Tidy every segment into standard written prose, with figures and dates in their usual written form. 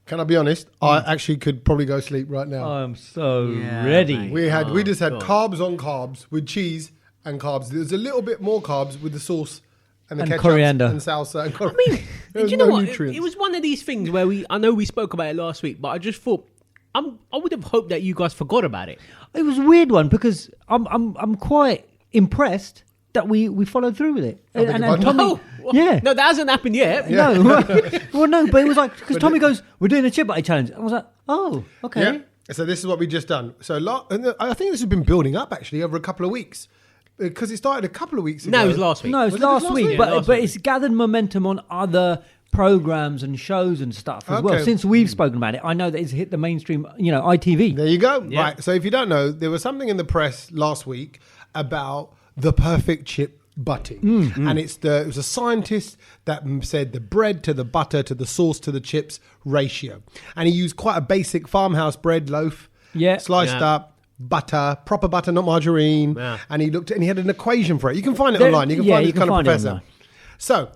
Can I be honest? I actually could probably go sleep right now. I'm so ready. mate. We just had carbs on carbs with cheese and carbs. There's a little bit more carbs with the sauce and the ketchup coriander and salsa. And I mean, do you know what? It was one of these things where I know we spoke about it last week, but I just thought I would have hoped that you guys forgot about it. It was a weird one because I'm quite impressed that we followed through with it. And Tommy, no, that hasn't happened yet. No, well, no, but it was like because Tommy goes, "We're doing a chip butty challenge." I was like, "Oh, okay." Yeah. So this is what we just done. So I think this has been building up actually over a couple of weeks because it started a couple of weeks ago. No, it was last week. No, it was last week, Yeah, but last but week. it's gathered momentum on other programs and shows and stuff as well. Since we've spoken about it, I know that it's hit the mainstream, ITV. There you go. Yeah. Right. So if you don't know, there was something in the press last week about the perfect chip butty, and it was a scientist that said the bread to the butter to the sauce to the chips ratio, and he used quite a basic farmhouse bread loaf, sliced up. Butter, proper butter, not margarine. Yeah. And he had an equation for it. You can find it online. You can find this kind of professor. So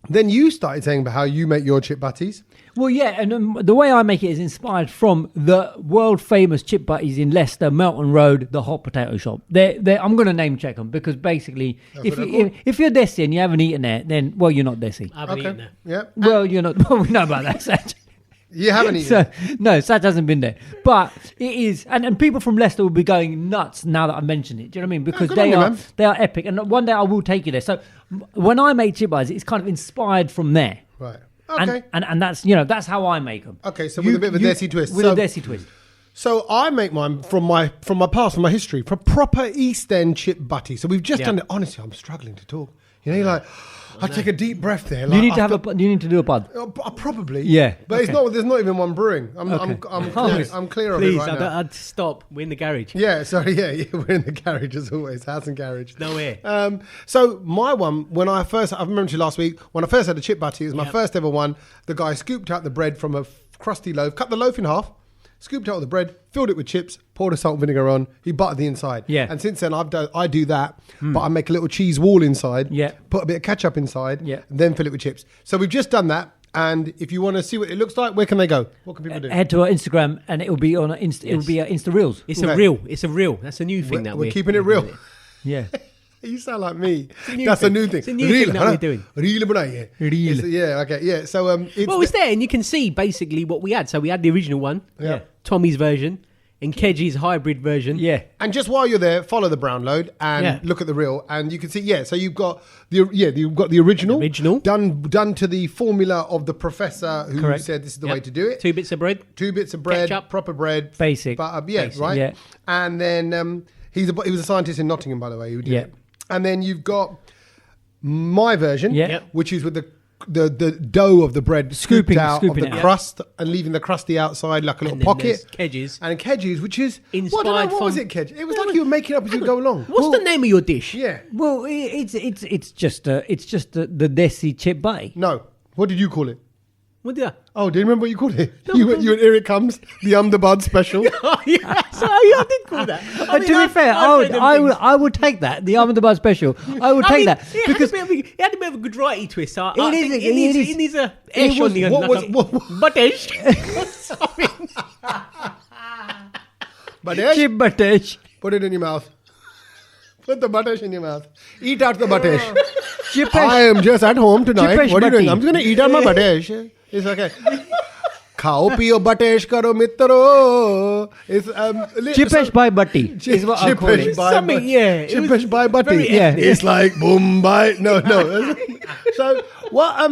then you started saying about how you make your chip butties. Well, yeah, and the way I make it is inspired from the world famous chip butties in Leicester, Melton Road, the hot potato shop. I'm going to name check them because basically, if you're Desi and you haven't eaten there, then you're not Desi. I haven't eaten there. Yeah. Well, you're not. Well, we know about that, Sach. You haven't eaten. No, Sach hasn't been there, but it is, and people from Leicester will be going nuts now that I mention it. Do you know what I mean? Because they are epic, and one day I will take you there. So when I make chip butties, it's kind of inspired from there. Right. Okay. And that's how I make them. Okay, so with a bit of a Desi twist. With a Desi twist. So I make mine from my past, from my history, from proper East End chip butty. So we've just done it. honestly, I'm struggling to talk. You're like, I take a deep breath there. Like, you need to do a bud. Probably. Yeah. But it's not. There's not even one brewing. I'm clear of it right now. I'd stop. We're in the garage. Yeah. Sorry. Yeah. We're in the garage as always. House and garage. No air. So my one, I remember to you last week when I first had a chip butty. It was my first ever one. The guy scooped out the bread from a crusty loaf, cut the loaf in half, scooped out the bread, filled it with chips, poured a salt and vinegar on. He buttered the inside. Yeah. And since then I do that, but I make a little cheese wall inside. Yeah. Put a bit of ketchup inside. Yeah. And then fill it with chips. So we've just done that. And if you want to see what it looks like, where can they go? What can people do? Head to our Instagram, and it will be on It will be Insta Reels. It's a reel. It's a reel. That's a new thing we're keeping it real. Yeah. You sound like me. That's a new thing. It's a new thing that we're doing. Reel बनाइए. Reel. Yeah. Okay. Yeah. So it's there, and you can see basically what we had. So we had the original one, Tommy's version, and Kedgy's hybrid version. Yeah. And just while you're there, follow the Brownload and look at the reel, and you can see. Yeah. So you've got the original, done to the formula of the professor who said this is the way to do it. 2 bits of bread, ketchup, proper bread, basic, but basic, right. Yeah. And then he was a scientist in Nottingham, by the way, who did it. And then you've got my version, which is with the dough of the bread scooped out of the crust and leaving the crusty outside like a little pocket. Kedgy's, which is inspired. What was it, Kedgy? It was like you were making it up as you go along. What's the name of your dish? Yeah. Well, it's just the Desi chip butty. No. What did you call it? What did I? Oh, do you remember what you called it? No, you and Here It Comes, the Bud special. Oh, yeah. Sorry, I did call that. To be fair, I would take that. The Bud special. I would take that. Because it had a bit of a Gujarati twist. So it needs a ash on the end. Buttish. Buttish? Chip buttish. Put it in your mouth. Put the buttish in your mouth. Eat out the buttish. Chippish. I am just at home tonight. Chippish what are you doing? butty. I'm just going to eat out my buttish. It's okay. Khao piyo buttish karo mitro. It's Chippish by butty is what I call it. Chippish by butty. Yeah. It's like Mumbai. No. So what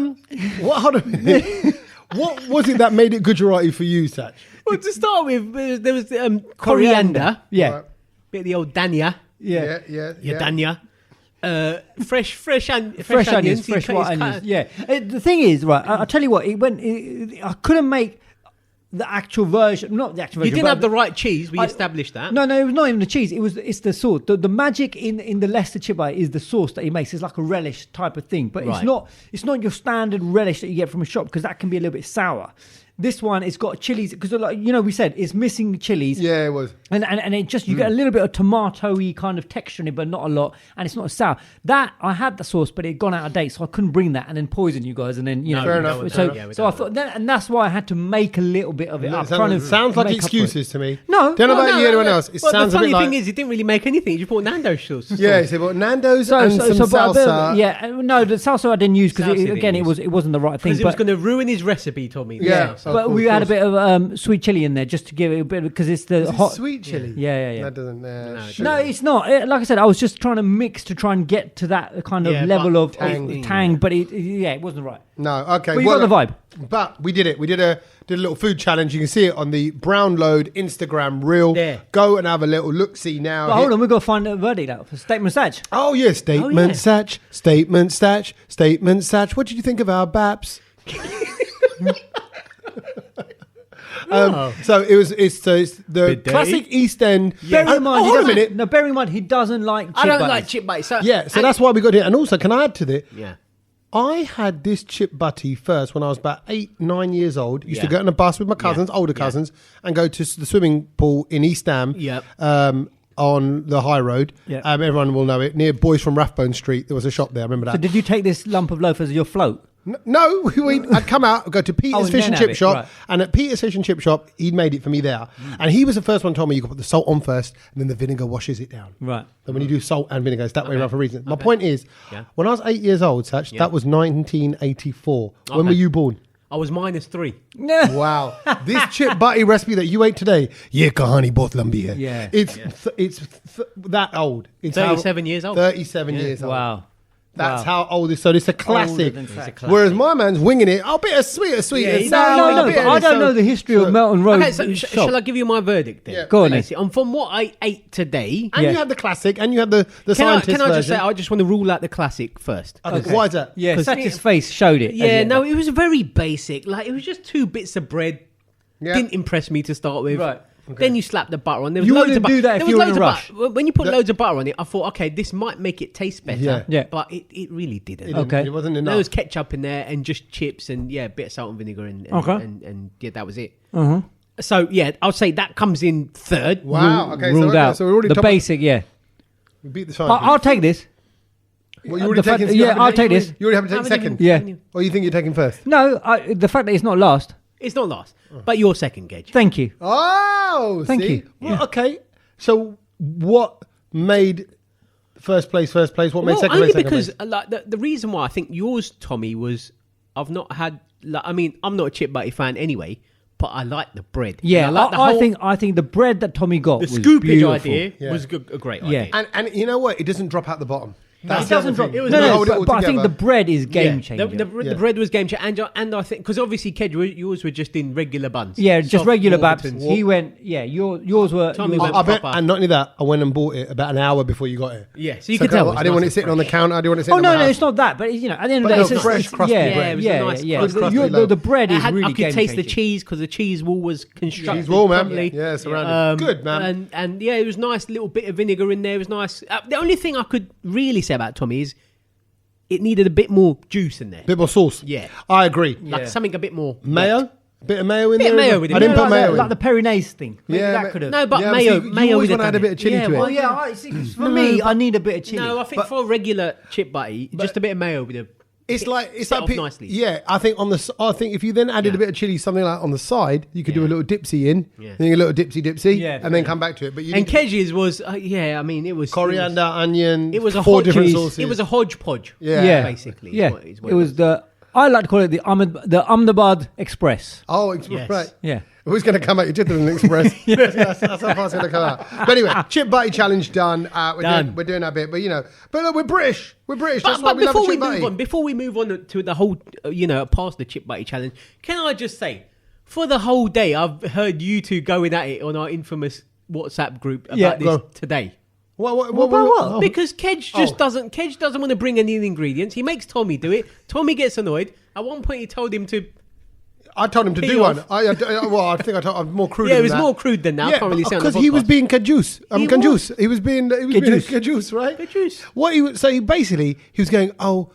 was it that made it Gujarati for you, Sach? Well, to start with, there was coriander. Yeah. Right. Bit of the old danya. Yeah. Danya. Fresh onions, fresh white onions. Yeah. The thing is, right, I'll tell you what, I couldn't make the actual version, not the actual version. You didn't have the right cheese, we established that. No, it was not even the cheese, it's the sauce. The magic in the Leicester chip butty is the sauce that he makes. It's like a relish type of thing, but it's not your standard relish that you get from a shop because that can be a little bit sour. This one, it's got chilies because, like, we said it's missing chilies. Yeah, it was. And it just, you get a little bit of tomato-y kind of texture in it, but not a lot. And it's not sour. That, I had the sauce, but it had gone out of date, so I couldn't bring that and then poison you guys. And then, Fair enough. So I thought, and that's why I had to make a little bit of it up. Sounds like excuses to me. No. Don't know about you, anyone else. It sounds a bit like... The funny thing is, he didn't really make anything. He just bought Nando's sauce. Yeah, he said, well, Nando's and some salsa. No, the salsa I didn't use because, again, it wasn't the right thing. Because it was going to ruin his recipe, Tommy. Yeah. But we had a bit of sweet chili in there just to give it a bit, because it's the hot sweet chili. Yeah. That doesn't. No, it's not. Like I said, I was just trying to mix to try and get to that kind of level of tang, but it wasn't right. No, okay. But you got the vibe. But we did it. We did a little food challenge. You can see it on the Brownload Instagram reel. Yeah. Go and have a little look-see now. But hold on, we've got to find a verdict out for Statement Sach. Oh, yeah. Statement Sach. Statement Sach. Statement Sach. What did you think of our Baps? So it's the classic East End. Bearing in mind, he doesn't like chip I don't butties. like chip butties. So that's why we got it. And also, can I add to that? Yeah. I had this chip butty first when I was about 8-9 years old. Used to go on a bus with my cousins, older cousins, and go to the swimming pool in East Ham. On the high road. Everyone will know it. Near Boys from Rathbone Street, there was a shop there. I remember that. So did you take this lump of loaf as your float? No, I'd come out, go to Peter's Fish and Chip Shop, and at Peter's Fish and Chip Shop, he'd made it for me there. And he was the first one who told me you can put the salt on first, and then the vinegar washes it down. Right. And when you do salt and vinegar, it's that way around for a reason. My point is, when I was 8 years old, Sach, that was 1984. When were you born? I was -3. Wow. This chip butty recipe that you ate today, kahani both lambi hai. Yeah. It's that old. It's 37 years old. 37 years old. Wow. That's how old it's. So it's a classic. Whereas my man's winging it. Oh, bit of sweet. No, but I don't know the history of Melton Road. Okay, so shall I give you my verdict then? Yeah. Go on. And from what I ate today, and you had the classic, and you had the scientist Can I just say, version. I just want to rule out the classic first. Okay. Why is that? Yeah, Sach's face showed it. Yeah, no, it was very basic. Like, it was just 2 bits of bread. Yeah. Didn't impress me to start with. Right. Okay. Then you slap the butter on. There was You loads wouldn't of do that if you were in a rush. When you put loads of butter on it, I thought, okay, this might make it taste better. Yeah. But it really didn't. It wasn't enough. There was ketchup in there and just chips and a bit of salt and vinegar and that was it. So I'll say that comes in third. Wow. Okay. Ruled out. So we're already the basic. We beat the scientist. I'll take this. Well, you already taking? I'll take this. You already have to take second. Yeah. Or you think you're taking first? No, the fact that it's not last. It's not last, but you're second, Gage. Thank you. Oh, Thank see? you. Well, okay. So what made first place? What made second only place? Because like the reason why I think yours, Tommy, was I've not had. Like, I mean, I'm not a chip butty fan anyway, but I like the bread. Yeah, like I think the bread that Tommy got the was scoopage beautiful. idea was a great idea. And you know what? It doesn't drop out the bottom. It doesn't drop. It was but I think the bread is game changer. The bread was game changer, and I think because obviously, Kedge, yours were just in regular buns. Yeah, just regular babs. Warburtons. He went. Yeah, yours were. Tommy yours went I bet, proper. and not only that, I went and bought it about an hour before you got it. Yeah, so you could tell. I didn't want it sitting on the counter. I didn't want it sitting Oh on no, my no, house. it's not that. But at the end of But the day, no, fresh, crusty bread. Yeah, it was a nice crust, crusty The bread is really I could taste the game-changing. cheese because the cheese wall was constructed Cheese wall, man. properly. Yeah, surrounded. Good, man. And it was nice. Little bit of vinegar in there. It was nice. The only thing I could really say about Tommy is it needed a bit more juice in there. Bit more sauce. Yeah. I agree. Like something a bit more Mayo? wet. Bit of mayo in Bit there? of mayo with it. I didn't Yeah, put mayo in. like the Perinaise thing. Maybe Yeah, that could have. No, but Yeah, mayo. but you Mayo always would wanna have add a done bit it. of chilli to it. well, Well, yeah, for me, I need a bit of chili. No, I think for a regular chip butty, just a bit of mayo with a. It's like off nicely. Yeah, I think I think if you then added a bit of chili, something like on the side, you could do a little dipsy in, then a little dipsy, and then come back to it. But And Kedge's was I mean it was coriander, onion. It was a 4 different cheese. sauces. It was a hodgepodge. Yeah. basically. Yeah, is what it was the. I like to call it the Ahmedabad Express. Oh, Yes. right. Yeah. Who's going to come out your teeth with an express? That's how far it's going to come out. But anyway, chip butty challenge done. We're doing our bit, but but look, we're British. We're British. That's why But we love a before we chip move butty. on, to the whole, past the chip butty challenge, can I just say, for the whole day, I've heard you two going at it on our infamous WhatsApp group about this today. What? Because Kedge doesn't want to bring any of the ingredients. He makes Tommy do it. Tommy gets annoyed. At one point, he told him to. I told him to do one. I think I'm more crude. Yeah, it than was that. more crude than that. I can't really say on the because he was podcast. being cajuice. Cajuice. He was being Cajuice. cajuice, right? Cajuice. What he was going. Oh,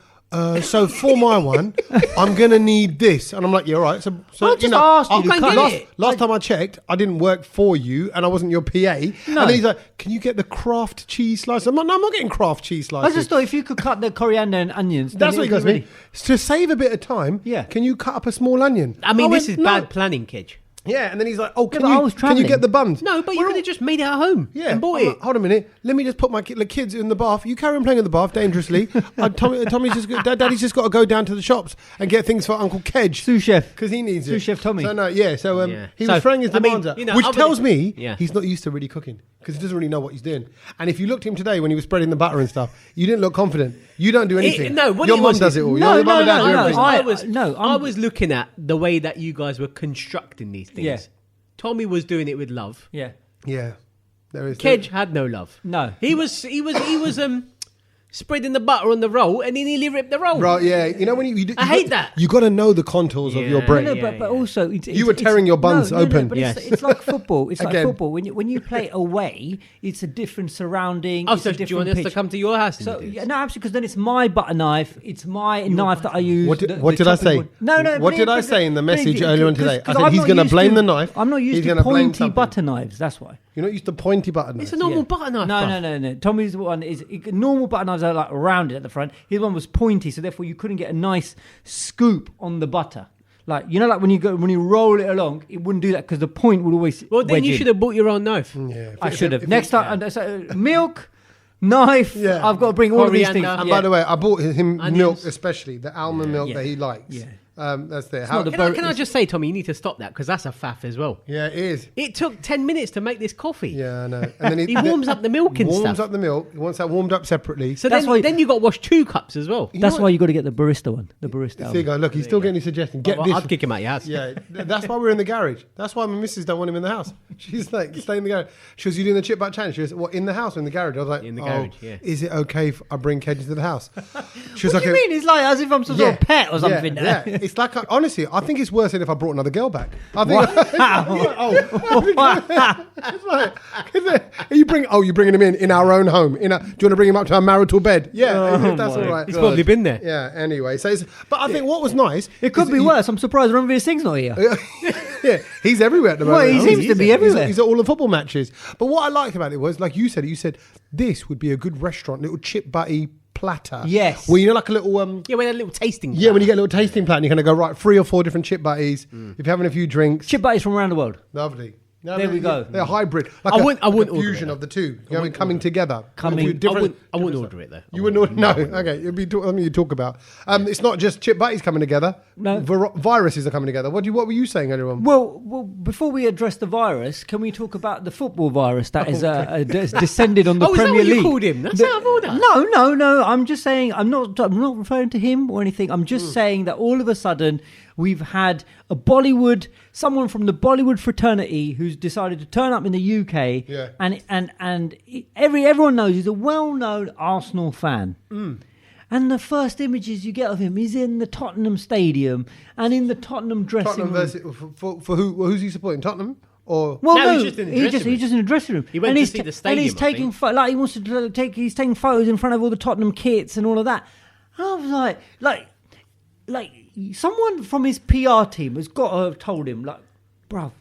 so for my one, I'm going to need this. And I'm like, yeah, all right. So I just asked you to cut it. Last time I checked, I didn't work for you and I wasn't your PA. No. And then he's like, can you get the Kraft cheese slices? I'm like, no, I'm not getting Kraft cheese slices. I just thought if you could cut the coriander and onions. That's what he goes, me. To save a bit of time, can you cut up a small onion? I mean, this is bad planning, Kedge. Yeah, and then he's like, "Oh, can you get the buns?" No, but you could have just made it at home. Yeah, and bought it. Like, hold a minute, let me just put my kids in the bath. You carry on playing in the bath dangerously. Daddy's just got to go down to the shops and get things for Uncle Kedge, sous chef, because he needs it. Sous chef Tommy. So he was throwing his demands out, which tells me he's not used to really cooking because he doesn't really know what he's doing. And if you looked at him today when he was spreading the butter and stuff, you didn't look confident. You don't do anything. Your mum does it all. I was looking at the way that you guys were constructing these things. Yeah. Tommy was doing it with love. Yeah. Yeah. Kedge had no love. No. He was spreading the butter on the roll and he nearly ripped the roll. Right, yeah. You know when you I hate that. You got to know the contours of your bread. No, but also you were tearing your buns open. But it's like football. It's like football. When you play away, it's a different surrounding. Oh, so do you want us to come to your house? So no, absolutely, because then it's my butter knife. It's my knife that I use. What did I say? No. What did I say in the message earlier on today? I said he's going to blame the knife. I'm not used to pointy butter knives. That's why. You're not used to pointy butter knives. It's a normal butter knife. No. Tommy's one is normal butter knives are like rounded at the front. His one was pointy, so therefore you couldn't get a nice scoop on the butter. Like like when you roll it along, it wouldn't do that because the point would always. Well, then you should have bought your own knife. Yeah, I should have. Next time, milk. Knife. Yeah. I've got to bring all of these things. And by the way, I bought him milk, especially the almond milk that he likes. Yeah. That's there. Can I just say, Tommy, you need to stop that because that's a faff as well. Yeah, it is. It took 10 minutes to make this coffee. Yeah, I know. And then he warms up the milk and stuff. Warms up the milk. He wants that warmed up separately. So then you got to wash 2 cups as well. That's why you got to get the barista one. The barista. There you go. Look, he's still getting his suggestion. Get this. I'd kick him out your house. Yeah, that's why we're in the garage. That's why my missus don't want him in the house. She's like, stay in the garage. She goes, you doing the chip back challenge? She goes, what, in the house or in the garage? I was like, in the garage, yeah. Is it okay if I bring Kedge into the house? She was what do you mean? It's like as if I'm some sort of pet or something. Yeah. It's like, honestly, I think it's worse than if I brought another girl back. I think. You bringing him in our own home. Do you want to bring him up to our marital bed? Yeah, if that's all right. He's probably been there. Yeah. Anyway, but I think what was nice. It could be worse. I'm surprised Ranveer Singh's not here. Yeah, he's everywhere at the moment. Well, he seems to be everywhere. He's at all the football matches. But what I liked about it was, like you said, this would be a good restaurant, little chip butty platter. Yes. Well, like a little when a little tasting platter. Yeah, when you get a little tasting platter, you're going to go right 3 or 4 different chip butties. If you're having a few drinks. Chip butties from around the world. Lovely. No, there we go. They're hybrid. Like I wouldn't fusion of the two. You know, coming together. I wouldn't order it though. You wouldn't order? No. Okay. It'd be something you talk about. It's not just chip butties coming together. No. Viruses are coming together. What were you saying earlier on? Well, before we address the virus, can we talk about the football virus that is descended on the Premier League? Is that what you called him? That's out of order. No. I'm just saying. I'm not referring to him or anything. I'm just saying that all of a sudden we've had someone from the Bollywood fraternity who's decided to turn up in the UK, and everyone knows he's a well-known Arsenal fan. And the first images you get of him, he's in the Tottenham Stadium and in the Tottenham dressing room. For who? Who's he supporting? Tottenham? Or he's just in the dressing room. He's just in the dressing room. He went to see the stadium. And he's taking he's taking photos in front of all the Tottenham kits and all of that. And I was like someone from his PR team has got to have told him, like, bruv,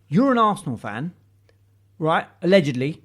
you're an Arsenal fan, right? Allegedly,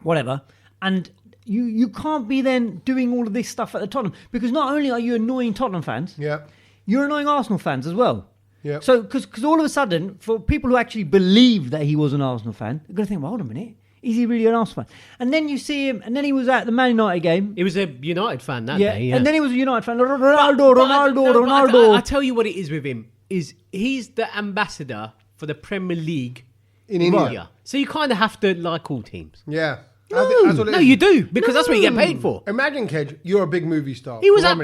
whatever, and you can't be then doing all of this stuff at the Tottenham, because not only are you annoying Tottenham fans, you're annoying Arsenal fans as well. Yeah. So because all of a sudden, for people who actually believe that he was an Arsenal fan, they're going to think, well, hold a minute. Is he really an Arsenal fan? And then you see him, and then he was at the Man United game. He was a United fan that day, yeah. And then he was a United fan. Ronaldo. I tell you what it is with him, is he's the ambassador for the Premier League in India. So you kind of have to like all teams. Yeah. No, you do, because that's what you get paid for. Imagine, Kedge, you're a big movie star. He was at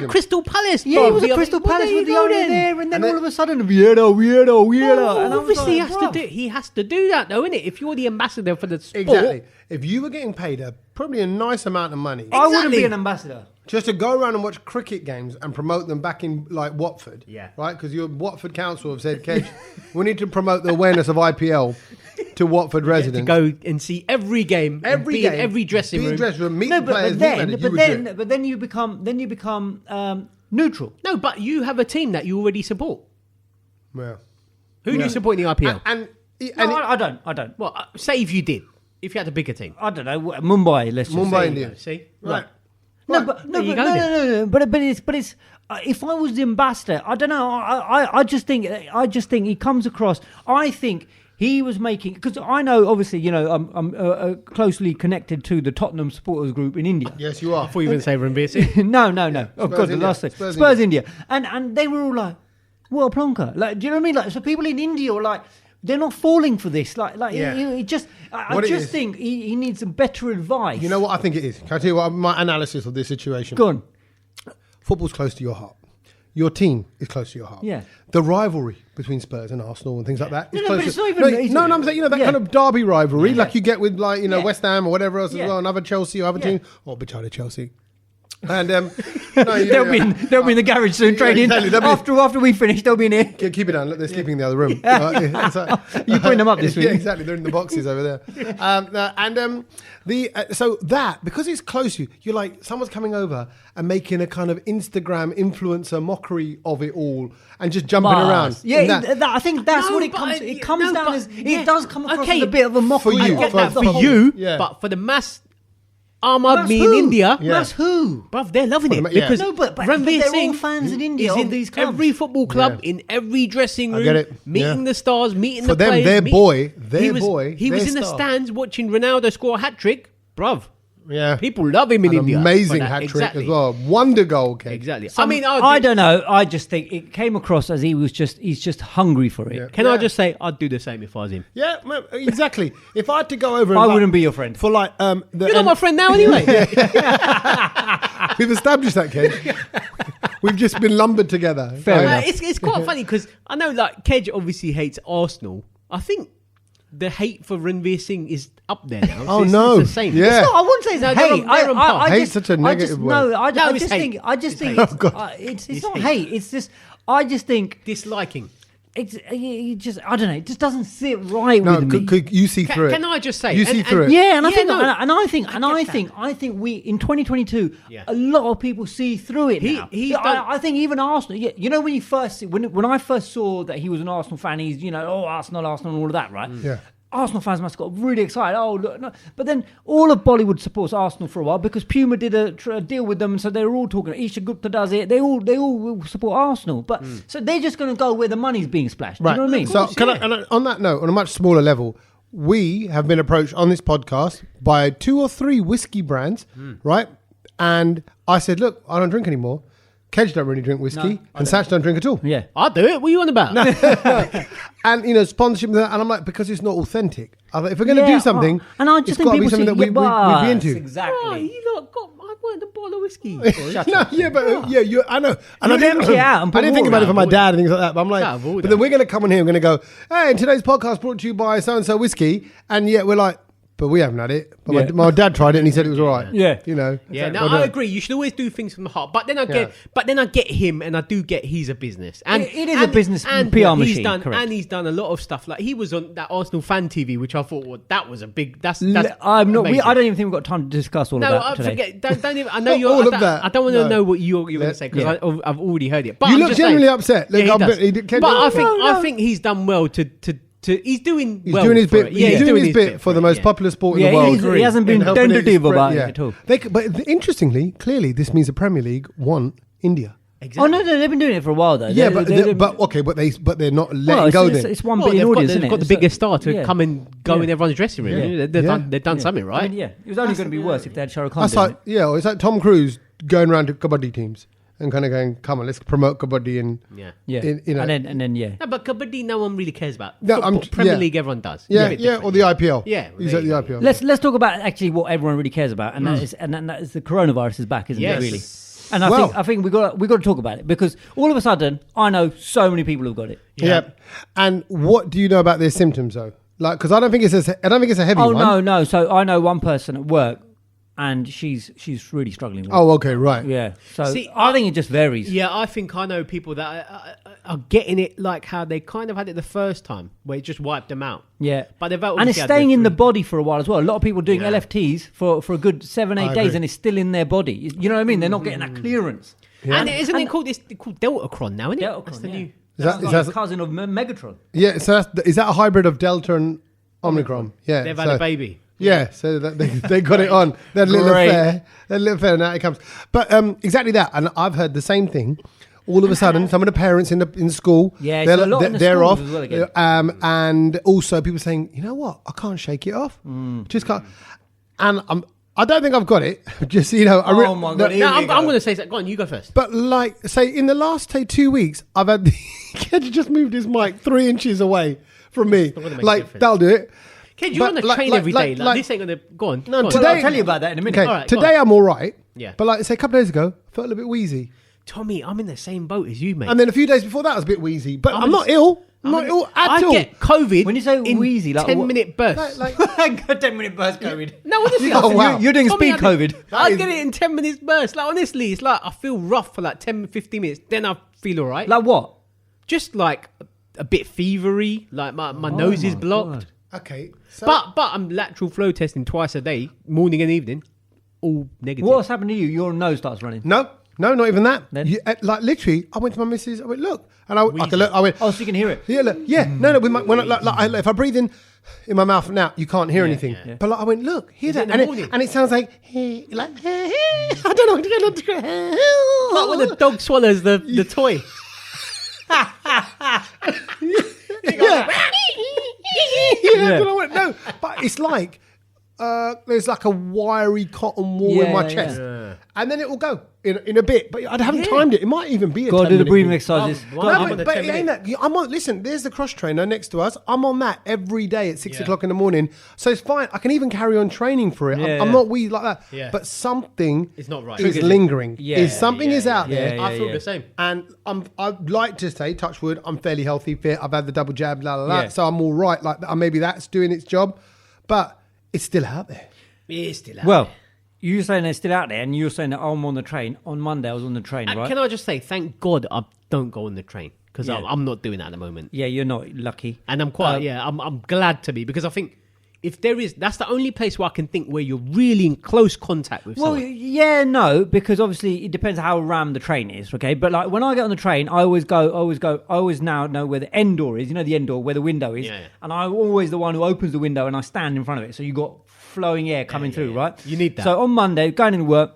Crystal Palace. Yeah, he was at Crystal Palace with the owner there, and then all of a sudden, Vieira. And obviously, he has to do that, though, innit? If you're the ambassador for the sport. Exactly. If you were getting paid probably a nice amount of money. I wouldn't be an ambassador. Just to go around and watch cricket games and promote them back in, like, Watford. Yeah. Right? Because your Watford Council have said, Kedge, we need to promote the awareness of IPL. to Watford residents. To go and see every game, Every in game, every dressing be in room. dressing room, meet No, the players, but then you become neutral. No, but you have a team that you already support. Yeah. Who do you support in the IPL? I don't. Well, say if you did, if you had to pick a team. I don't know. Mumbai, let's just Mumbai say. Indians. See, Right. No, but it's. If I was the ambassador, I don't know. I just think he comes across. I think he was making, because I know, obviously, I'm closely connected to the Tottenham supporters group in India. Yes, you are. Before you even say Ranveer Singh. No. Of course, the India. last thing. Spurs Spurs India, and they were all like, "What a plonker!" Like, do you know what I mean? Like, so people in India are like, they're not falling for this. Like, Yeah. he just. I just think he needs some better advice. You know what I think it is? Can I tell you what my analysis of this situation? Go on. Football's close to your heart. Your team is close to your heart. Yeah. The rivalry between Spurs and Arsenal and things like that. No, close but it's to- not even- No, I'm saying, that Yeah. kind of derby rivalry, Yeah. like you get with, Yeah. West Ham or whatever else Yeah. as well, another Chelsea or other Yeah. team, or Bechara Chelsea. And They'll be in the garage soon trading. exactly. They'll be- After we finish, they'll be in here. Keep it down. Look, they're sleeping in the other room. You putting them up this week? Yeah, exactly. They're in the boxes over there. So that, because it's close to you, you're like, someone's coming over and making a kind of Instagram influencer mockery of it all and just jumping around. Yeah, I think that's No, what it but comes. I- It comes no, down but- as yeah. it does come across Okay, as a bit of a mockery. for you, of I get that for for the whole- you, yeah. but for the mass Aam That's Aadmi in who? India, Yeah. That's who. bruv, they're loving it Well, yeah. because No, but Ranveer they're all Singh fans in India is of in these clubs. every football club, Yeah. in every dressing I room, get it. meeting Yeah. the stars, meeting For the them, players. their boy, he was their in the star. stands watching Ronaldo score a hat trick, bruv. Yeah. People love him in An India. amazing for that. hat trick Exactly. as well. Wonder goal, Ken. Exactly. I don't know. I just think it came across as he's just hungry for it. Yeah. Can I just say, I'd do the same if I was him. Yeah, exactly. If I had to go over and I wouldn't be your friend. for You're not my friend now anyway. We've established that, Ken. We've just been lumbered together. Fair enough. It's quite funny because I know like Kedge obviously hates Arsenal. I think the hate for Ranveer Singh is up there now. Oh, It's no. the same. Yeah. No, I wouldn't say it's No, hate. they're on par. Hate's such a negative word. No, I No, it's just hate. think. I just think. hate. Oh, God. It's It's not hate. hate. It's just. I just think. Disliking. It just. I don't know. It just doesn't sit right No, with me. you see through it. Can I just say? You see through it. Yeah, and I Yeah, think, no, I think we in 2022, Yeah. a lot of people see through it now. he's done- I think even Arsenal. Yeah, you know when you first when I first saw that he was an Arsenal fan, he's Arsenal, and all of that, right? Yeah. Arsenal fans must have got really excited. Oh, look, no. But then all of Bollywood supports Arsenal for a while because Puma did a deal with them, so they were all talking. Isha Gupta does it. They all will support Arsenal, but so they're just going to go where the money's being splashed. Do Right. you know what I mean? So, on that note, on a much smaller level, we have been approached on this podcast by 2 or 3 whiskey brands, right? And I said, look, I don't drink anymore. Kedge don't really drink whiskey, and Sach don't drink at all. Yeah. I'll do it. What are you on about? And sponsorship, and I'm like, because it's not authentic. I thought, if we're going to Yeah, do something, and I just it's think got to be people something that see- we'd be yes, into. Exactly. Oh, you lot got. I wanted a bottle of whiskey. No, yeah, but I know. And You'd empty it out and I put didn't think water about it for out. my dad and things like that. But I'm Out like, of order. but then we're going to come on here and we're going to go, hey, in today's podcast brought to you by so and so whiskey, and yet we're like, but we haven't had it. But Yeah. my dad tried it and he said it was all right. Yeah. Yeah, no, But, I agree. You should always do things from the heart. But then I get him, and I do get he's a business. And It is a business PR he's machine, done, correct. and he's done a lot of stuff. Like he was on that Arsenal fan TV, which I thought, well, that was a big. That's I'm not. amazing. I don't even think we've got time to discuss all No, of I that today. forget. Don't even. I know Not you're. all I of don't, that. I don't want to No. know what you're going to say because Yeah. I've already heard it. But You I'm look just genuinely saying, upset. Yeah, Look, he I'm does. bit- he- But I no. think he's done well to. He's doing He's well doing his for bit. it. Yeah, He's doing his bit for the most yeah. popular sport Yeah, in the world. he hasn't been In helping it tentative spread- about yeah. it at all. But interestingly, clearly, this means the Premier League want India. Exactly. Oh no, they've been doing it for a while though. Yeah, They're- but they're not letting well, go. it's, Then it's 1 Well, billion audience, they've isn't it? got the So- biggest star to yeah. come and go Yeah. in everyone's dressing room. Yeah. They've Yeah. done Yeah. something, right? I mean, yeah, it was only going to be worse if they had Shah Rukh Khan that's doing like it's like Tom Cruise going around to kabaddi teams and kind of going, "Come on, let's promote kabaddi." And Yeah. it. Yeah, in- and then yeah. No, but kabaddi, no one really cares about. No, Football, I'm- Premier yeah. League, everyone does. yeah, It's a bit yeah, different, or the IPL. Yeah, he's there at the you IPL. Let's talk about actually what everyone really cares about, and that is the coronavirus is back, isn't Yes. it? Really. And Well- I think we got to talk about it because all of a sudden I know so many people who've got it. Yeah. And what do you know about their symptoms though? Like, because I don't think it's a heavy Oh one. no. So I know one person at work and she's really struggling with it. Oh, okay, right. Yeah. So See, I think it just varies. Yeah, I think I know people that are getting it like how they kind of had it the first time, where it just wiped them out. Yeah. But they've and it's staying in the body for a while as well. A lot of people doing LFTs for a good 7-8 days, and it's still in their body. You know what I mean? They're not getting that clearance. Yeah. And isn't it called Deltacron now, isn't it? Deltacron, That's the yeah. new... That's like a cousin of Megatron. Yeah, so is that a hybrid of Delta and Omicron? Yeah. They've had a baby. Yeah, so that they got it on. That little affair. That little affair, now it comes. But exactly that. And I've heard the same thing. All of a sudden, some of the parents in school, yeah, so a lot in the they're schools off. as well again. And also people saying, you know what? I can't shake it off. Just can't. And I don't think I've got it. Just, you know. Oh, my God. No, I'm going to say that. Go on, you go first. But like, say, in the last, 2 weeks, I've had Ked just moved his mic 3 inches away from me. Like, that'll do it. Kid, you're on the train every day. This ain't going to... Go on. No, go on. today... I'll tell you about that in a minute. Okay, All right, today I'm all right. Yeah. But like, say, a couple of days ago, I felt a little bit wheezy. Tommy, I'm in the same boat as you, mate. And then a few days before that, I was a bit wheezy. But I'm not ill. I'm not ill at all. I get COVID. When you say in wheezy, like 10-minute bursts. Like 10-minute burst COVID. No, honestly, Oh, wow. You're doing Tommy, speed COVID. I get it in 10 minutes bursts. Like, honestly, it's like I feel rough for like 10, 15 minutes. Then I feel all right. Like what? Just like a bit fevery. Like my nose is blocked. God. Okay. So But I'm lateral flow testing twice a day, morning and evening. All negative. What's happened to you? Your nose starts running. No, not even that. Then? Like literally, I went to my missus. I went, look, and I could look. I went, Oh, so you can hear it. yeah, look, yeah. No. With my, when if I breathe in my mouth now, you can't hear anything. yeah. But like, I went, look, hear Is it that, in the morning? and it sounds like, hey, like, hey, I don't know what to describe. like when the dog swallows the toy. I don't know what. No, but it's like there's like a wiry cotton wool in my chest, and then it will go in a bit. But I haven't timed it. It might even be a. Go 10 do the minute breathing thing. exercises. Oh, Go wow. on. I'm on the But 10 it ain't that. I'm on. Listen, there's the cross trainer next to us. I'm on that every day at 6 o'clock in the morning. So it's fine. I can even carry on training for it. I'm not weak like that. Yeah. But something It's not right. is Triggers it. lingering. Yeah, Something is out there. I feel the same. And I'd like to say, touch wood, I'm fairly healthy, fit. I've had the double jab, Yeah. so I'm all right. Like maybe that's doing its job, but it's still out there. It's still out Well, there. you're saying they're still out there, and you're saying that I'm on the train. On Monday, I was on the train, right? Can I just say, thank God I don't go on the train because Yeah. I'm not doing that at the moment. Yeah, you're not lucky. And I'm quite, I'm glad to be because I think if there is, that's the only place where I can think where you're really in close contact with Well, someone. yeah, no, because obviously it depends how rammed the train is, okay? But like when I get on the train, I always now know where the end door is, you know, the end door, where the window is. Yeah, yeah. And I'm always the one who opens the window and I stand in front of it. So you got flowing air coming through, right? You need that. So on Monday, going into work,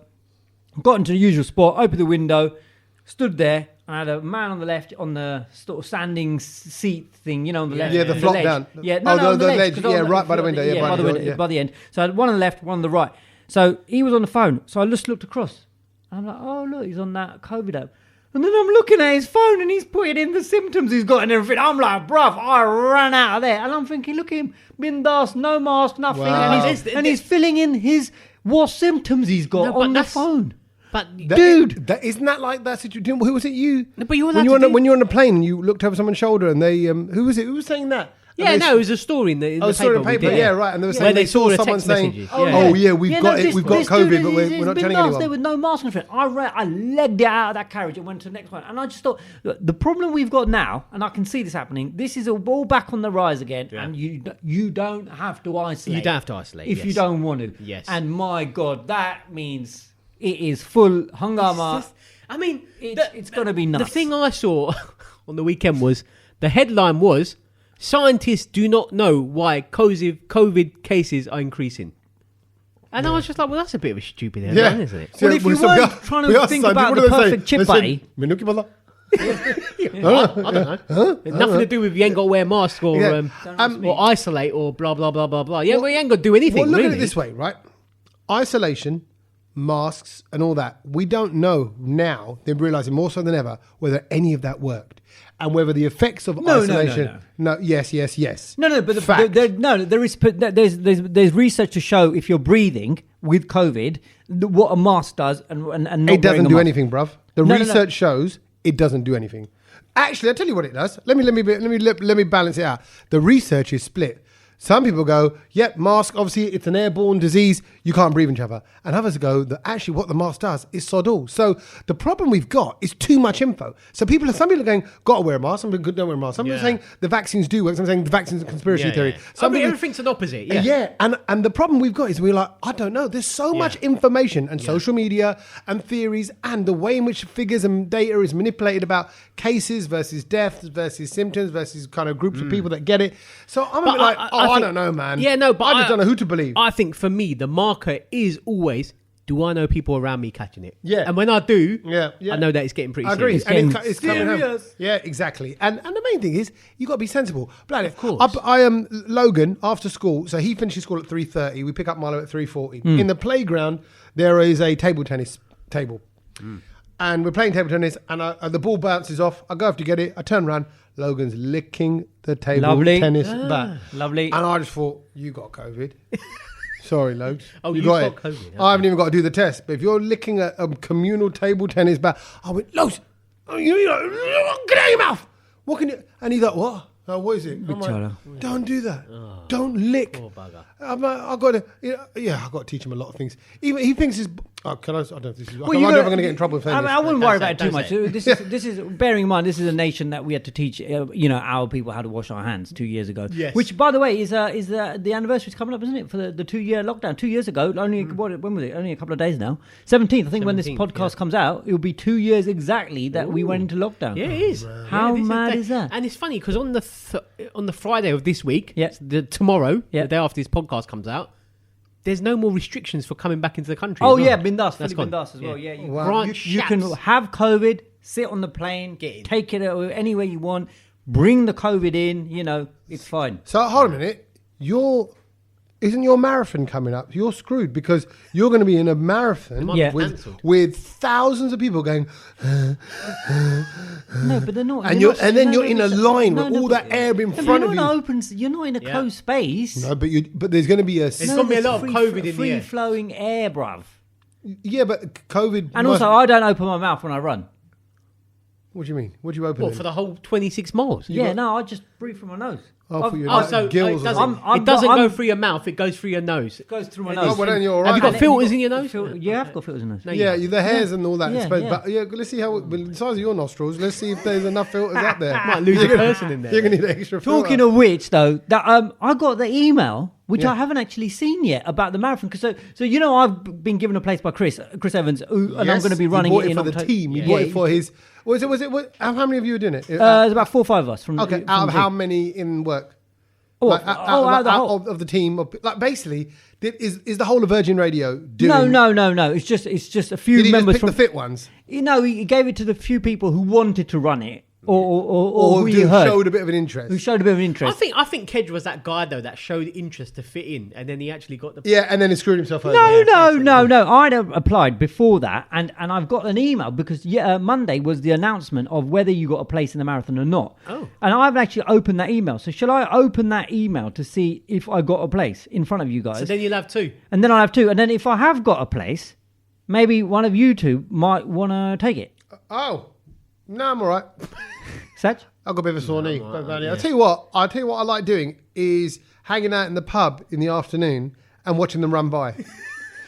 got into the usual spot, opened the window, stood there. I had a man on the left on the sort of standing seat thing, you know, on the left. Yeah, the on flop ledge. down. Yeah, Oh, no, on the ledge, ledge, 'cause yeah, on right by the window, yeah, by the door, window, yeah. by the end. So I had one on the left, one on the right. So he was on the phone. So I just looked across. I'm like, oh, look, he's on that COVID app. And then I'm looking at his phone and he's putting in the symptoms he's got and everything. I'm like, bruv, I ran out of there. And I'm thinking, look at him, bindas, no mask, nothing. Wow. And he's filling in what symptoms he's got No, but on the that's- phone. But Dude, isn't that like that situation? Who was it? You? No, but you're when allowed you to on do- when you're on a plane and you looked over someone's shoulder and they who was it? Who was saying that? yeah, And they- no, it was a story in the Oh, paper. sorry, we paper. did. Yeah, right. And they were Where saying they they saw saw the someone text saying, messages. "Oh yeah, we've got this COVID, but dude we're is not been telling nasty anyone." with no mask and everything. I legged it out of that carriage and went to the next one. And I just thought, look, the problem we've got now, and I can see this happening, this is all back on the rise again, and you don't have to isolate. You don't have to isolate, if yes. you don't want to. Yes. And my God, that means it is full hungama. I mean, It's going to be nuts. The thing I saw on the weekend was the headline was scientists do not know why COVID cases are increasing. And I was just like, well, that's a bit of a stupid headline, isn't it? Well, if you weren't trying to think about the perfect chip buddy. I don't know. Nothing to do with you ain't got to wear masks or, or isolate or blah, blah, blah, blah, blah. Yeah, well, you ain't got to do anything, Well, look really. at it this way, right? Isolation, masks, and all that. We don't know now. They're realizing more so than ever whether any of that worked and whether the effects of isolation. No. Yes. No, but Fact. there's research to show if you're breathing with COVID, what a mask does and not It doesn't wearing a do mask. anything, bruv. The No. research shows it doesn't do anything. Actually, I'll tell you what it does. Let me balance it out. The research is split. Some people go, yep, mask, obviously it's an airborne disease, you can't breathe each other. And others go that actually what the mask does is sod all. So the problem we've got is too much info. So some people are going, got to wear a mask, some people don't wear a mask. Some people are saying the vaccines do work, some are saying the vaccines are conspiracy theory. Yeah. Some people, everything's an opposite. and the problem we've got is we're like, I don't know, there's so much information and social media and theories and the way in which figures and data is manipulated about cases versus deaths versus symptoms versus kind of groups of people that get it. So I'm a bit like, I don't know, man. Yeah, no, but I just don't know who to believe. I think for me, the marker is always, do I know people around me catching it? Yeah. And when I do, yeah. I know that it's getting pretty I agree. serious. And it's coming home. serious. Yeah, exactly. And the main thing is, you got to be sensible. Bloody, of course. I am Logan after school. So he finishes school at 3:30. We pick up Milo at 3:40. In the playground, there is a table tennis table. And we're playing table tennis, and the ball bounces off. I go up to get it. I turn around. Logan's licking the table tennis bat. Lovely. And I just thought, you got COVID. Sorry, Logs. Oh, you you've got got it. COVID, I haven't even got to do the test. But if you're licking a communal table tennis bat, I went, Logs, get out of your mouth. What can you? And he's like, what? Oh, what is it? I'm like, don't do that. Don't lick. Poor bugger. I'm like, I got to, I got to teach him a lot of things. Even he thinks his. Oh, can I? I don't know if this is. Well, I don't know if I'm going to get in trouble for I this. wouldn't worry about it too Don't much. say it. This is bearing in mind this is a nation that we had to teach our people how to wash our hands 2 years ago. Yes. Which, by the way, is the anniversary's coming up, isn't it, for the 2 year lockdown? 2 years ago, only when was it? Only a couple of days now. 17th. I think when this 17th, podcast comes out, it will be 2 years exactly that we went into lockdown. Yeah, it is. How this mad the- is that? And it's funny because on the Friday of this week, Yeah. tomorrow, Yeah. the day after this podcast comes out, there's no more restrictions for coming back into the country. Oh as well. yeah, Bindas, That's fully gone. Bindas as well. Yeah, you, Wow. you can have COVID, sit on the plane, Get in. take it anywhere you want, bring the COVID in. It's fine. So hold a minute. Isn't your marathon coming up? You're screwed because you're going to be in a marathon might be cancelled. with thousands of people going, No, but they're not. and then you're in a line with all that air in front of You're you. not open. You're not in a closed space. No, but there's going to be a There's gonna be a lot of COVID in the free air. flowing air, bruv. yeah, but COVID. And also, I don't open my mouth when I run. What do you mean? What do you open? What, it? for the whole 26 miles? No, I just breathe from my nose. Oh, for your Oh, so gills it or doesn't, something. it doesn't go through your mouth, it goes through your nose. It goes through my Oh, nose. well, then you're all Have right. you got And filters in your nose? Yeah, I've got filters in my nose. No, you Yeah, don't. the hairs and all that. Yeah, But yeah. let's see how the size of your nostrils. Let's see if there's enough filters up there. Might lose a person in there. You're gonna need extra. Talking filter. of which, though, that I got the email, which I haven't actually seen yet, about the marathon. So I've been given a place by Chris Evans, and I'm Yes, going to be running he bought it it in for the October. team. He Yeah. bought it for his. Was it? How many of you are doing it? There's about 4 or 5 of us from. Okay, from out of the how team. many in work? Oh, Like, out of the whole. of the team, like basically, is the whole of Virgin Radio doing? No. It's just a few Did he just members pick from. the fit ones, He gave it to the few people who wanted to run it, or who you heard, showed a bit of an interest? who showed a bit of I interest. think Kedge was that guy though that showed interest to fit in, and then he actually got the. Yeah, and then he screwed himself over. No. I'd applied before that, and I've got an email because Monday was the announcement of whether you got a place in the marathon or not. Oh. And I haven't actually opened that email. So shall I open that email to see if I got a place in front of you guys? So then you'll have two. And then I'll have 2. And then if I have got a place, maybe one of you 2 might want to take it. Oh, no, I'm all right. Sach? I've got a bit of a sore knee. I'll tell you what I like doing is hanging out in the pub in the afternoon and watching them run by.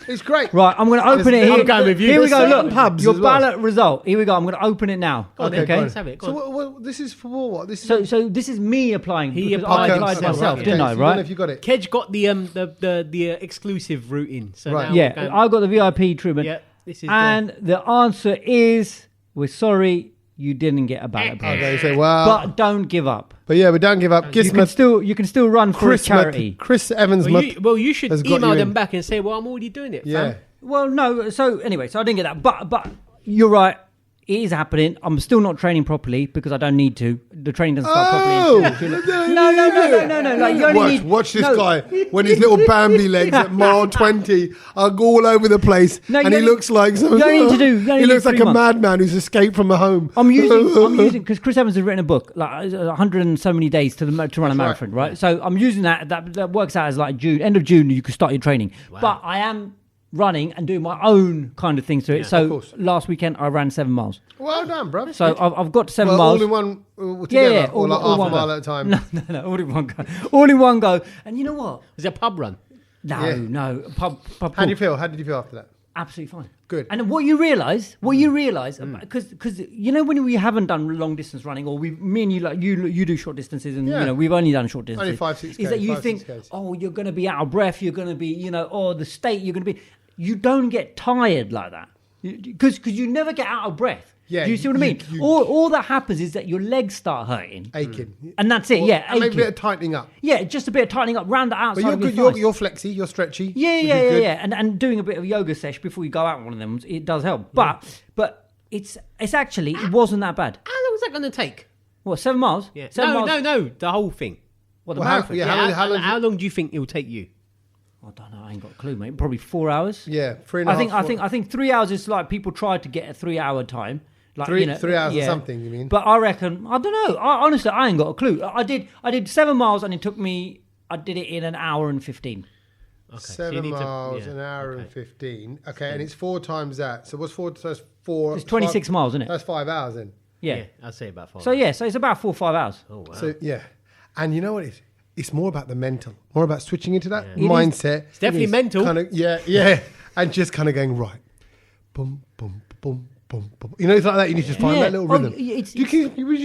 It's great. Right, I'm going to open it I'm here. going with you. Here we go. There's Look, certain pubs your as well. ballot result. Here we go. I'm going to open it now. Go on then, Okay, let's have it. Go So on. what, this is for what? This is So this is me applying. He because applied I himself, applied myself, right, didn't okay, I? so you don't know Right? if you got it. Kedge got the exclusive route in. So Right. now Yeah, we're going- I got the VIP treatment. Yeah, this is and the answer is, we're sorry, you didn't get a ballot. box. Okay, so well, But don't give up. but yeah, but don't give up. You can still run for a charity. Chris Evans. you should has got email you them in. back and say, well, I'm already doing it, Yeah. fam. Well, no. So anyway, I didn't get that. But you're right. It is happening. I'm still not training properly because I don't need to. The training doesn't start Oh! properly. No. Like, you only Watch this no. guy when his little Bambi legs at mile 20 are all over the place, No, and you he only- looks like some. you only need to do- you only He need looks like 3 a months. madman who's escaped from a home. I'm using because Chris Evans has written a book like 100 and so many days to run a marathon, right? So I'm using that works out as like end of June you can start your training. But I am running and doing my own kind of things to it. of So course. last weekend I ran 7 miles. Well done, bro. So I've got to 7 well, miles. all in one together, or like half a one mile go. at a time. No, all in one go. All in one go. And you know what? Was it a pub run? No, Yeah. no. Pub How did you feel? How did you feel after that? Absolutely fine. Good. And what you realise, because you know when we haven't done long distance running, or me and you like you do short distances, and Yeah. we've only done short distances. Only 5-6K, Is that you 5-6Ks. think, oh, you're going to be out of breath, you're going to be, the state you're going to be. You don't get tired like that because you never get out of breath. Yeah, do you see what I mean? All that happens is that your legs start hurting, Aching. and that's it. Yeah, And maybe a aching. bit of tightening up. Yeah, just a bit of tightening up round the outside. But you're of good. your thighs. You're flexy. You're stretchy. Yeah. And doing a bit of yoga sesh before you go out on one of them, it does help. But it's actually, it wasn't that bad. How long is that going to take? What, 7 miles? Yeah. 7 miles? No, the whole thing. What, the Well, marathon? How long do you think it will take you? I don't know. I ain't got a clue, mate. Probably 4 hours. Yeah, 3.5. I think 3 hours is like people tried to get a 3 hour time. Like, 3 hours or something, you mean? But I reckon, I don't know. Honestly, I ain't got a clue. I did 7 miles and it took me, I did it in an hour and 15. Okay. 7 miles, an hour and 15. Okay, and it's 4 times that. So what's 4? So that's 4. It's 26 miles, isn't it? That's 5 hours then. Yeah. I'd say about 5. So it's about 4 or 5 hours. Oh, wow. So yeah, and you know what it is? It's more about the mental, more about switching into that Yeah. mindset. It's definitely mental. Kind of, yeah, and just kind of going right, boom, boom, boom, boom, boom. You know, it's like that. You need to find Yeah. that little Oh, rhythm. Do you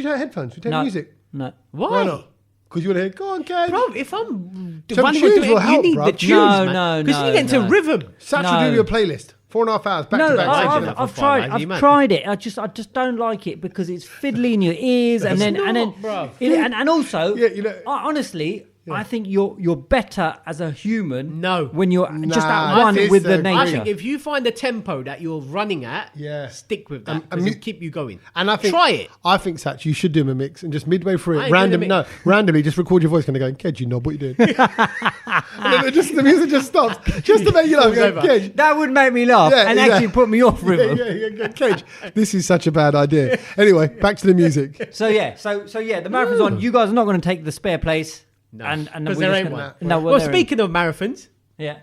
take headphones? Do you take music? No. Why? not? Because you want to hear, go on, Ken. Bro, if I'm Some running tunes and doing will it, help, you need bro. the tunes, No, man. Because no, you get into no. rhythm. Satch will No. do your playlist. 4.5 hours back No, to back. imagine that for I've 5 tried. hours, you I've mad. tried it. I just don't like it because it's fiddly in your ears, and then bro. and also, Yeah, you know- honestly, I think you're better as a human. No. when you're just Nah, at one I with the disagree. I nature. think if you find the tempo that you're running at, Yeah. stick with that. And Because mu- it'll keep you going. And I think Try it. I think Satch, you should do a mix and just midway through I it, ain't doing a mix. randomly, just record your voice, kind of going, "Kedge, you knob, what you doing?" And then the music just stops, just to make you laugh. Go, over. Kedge, That would make me laugh Yeah, and yeah. actually put me off rhythm. yeah, Kedge, this is such a bad idea. Anyway, back to the music. So yeah, the marathon's on. You guys are not going to take the spare place. No. and 'Cause we're there just ain't gonna- one. No, Well, there speaking of marathons, ain't. Yeah.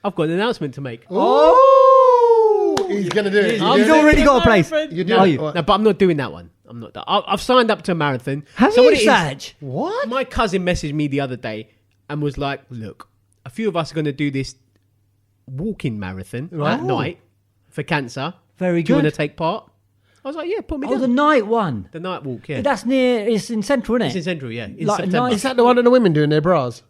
I've got an announcement to make. Oh, he's gonna do it. He's You doing it? already got a place. You do Are it? you? What? No, but I'm not doing that one. I'm not. I've signed up to a marathon. Have So you, what it is- Sach? What? My cousin messaged me the other day and was like, "Look, a few of us are going to do this walking marathon at night for cancer. Very Do you want good. to take part?" I was like, "Yeah, put me Oh, down." the night one. The night walk, yeah. That's near. It's in Central, isn't It's in it? Central, yeah. In Like September. nice- Is that the one of the women doing their bras?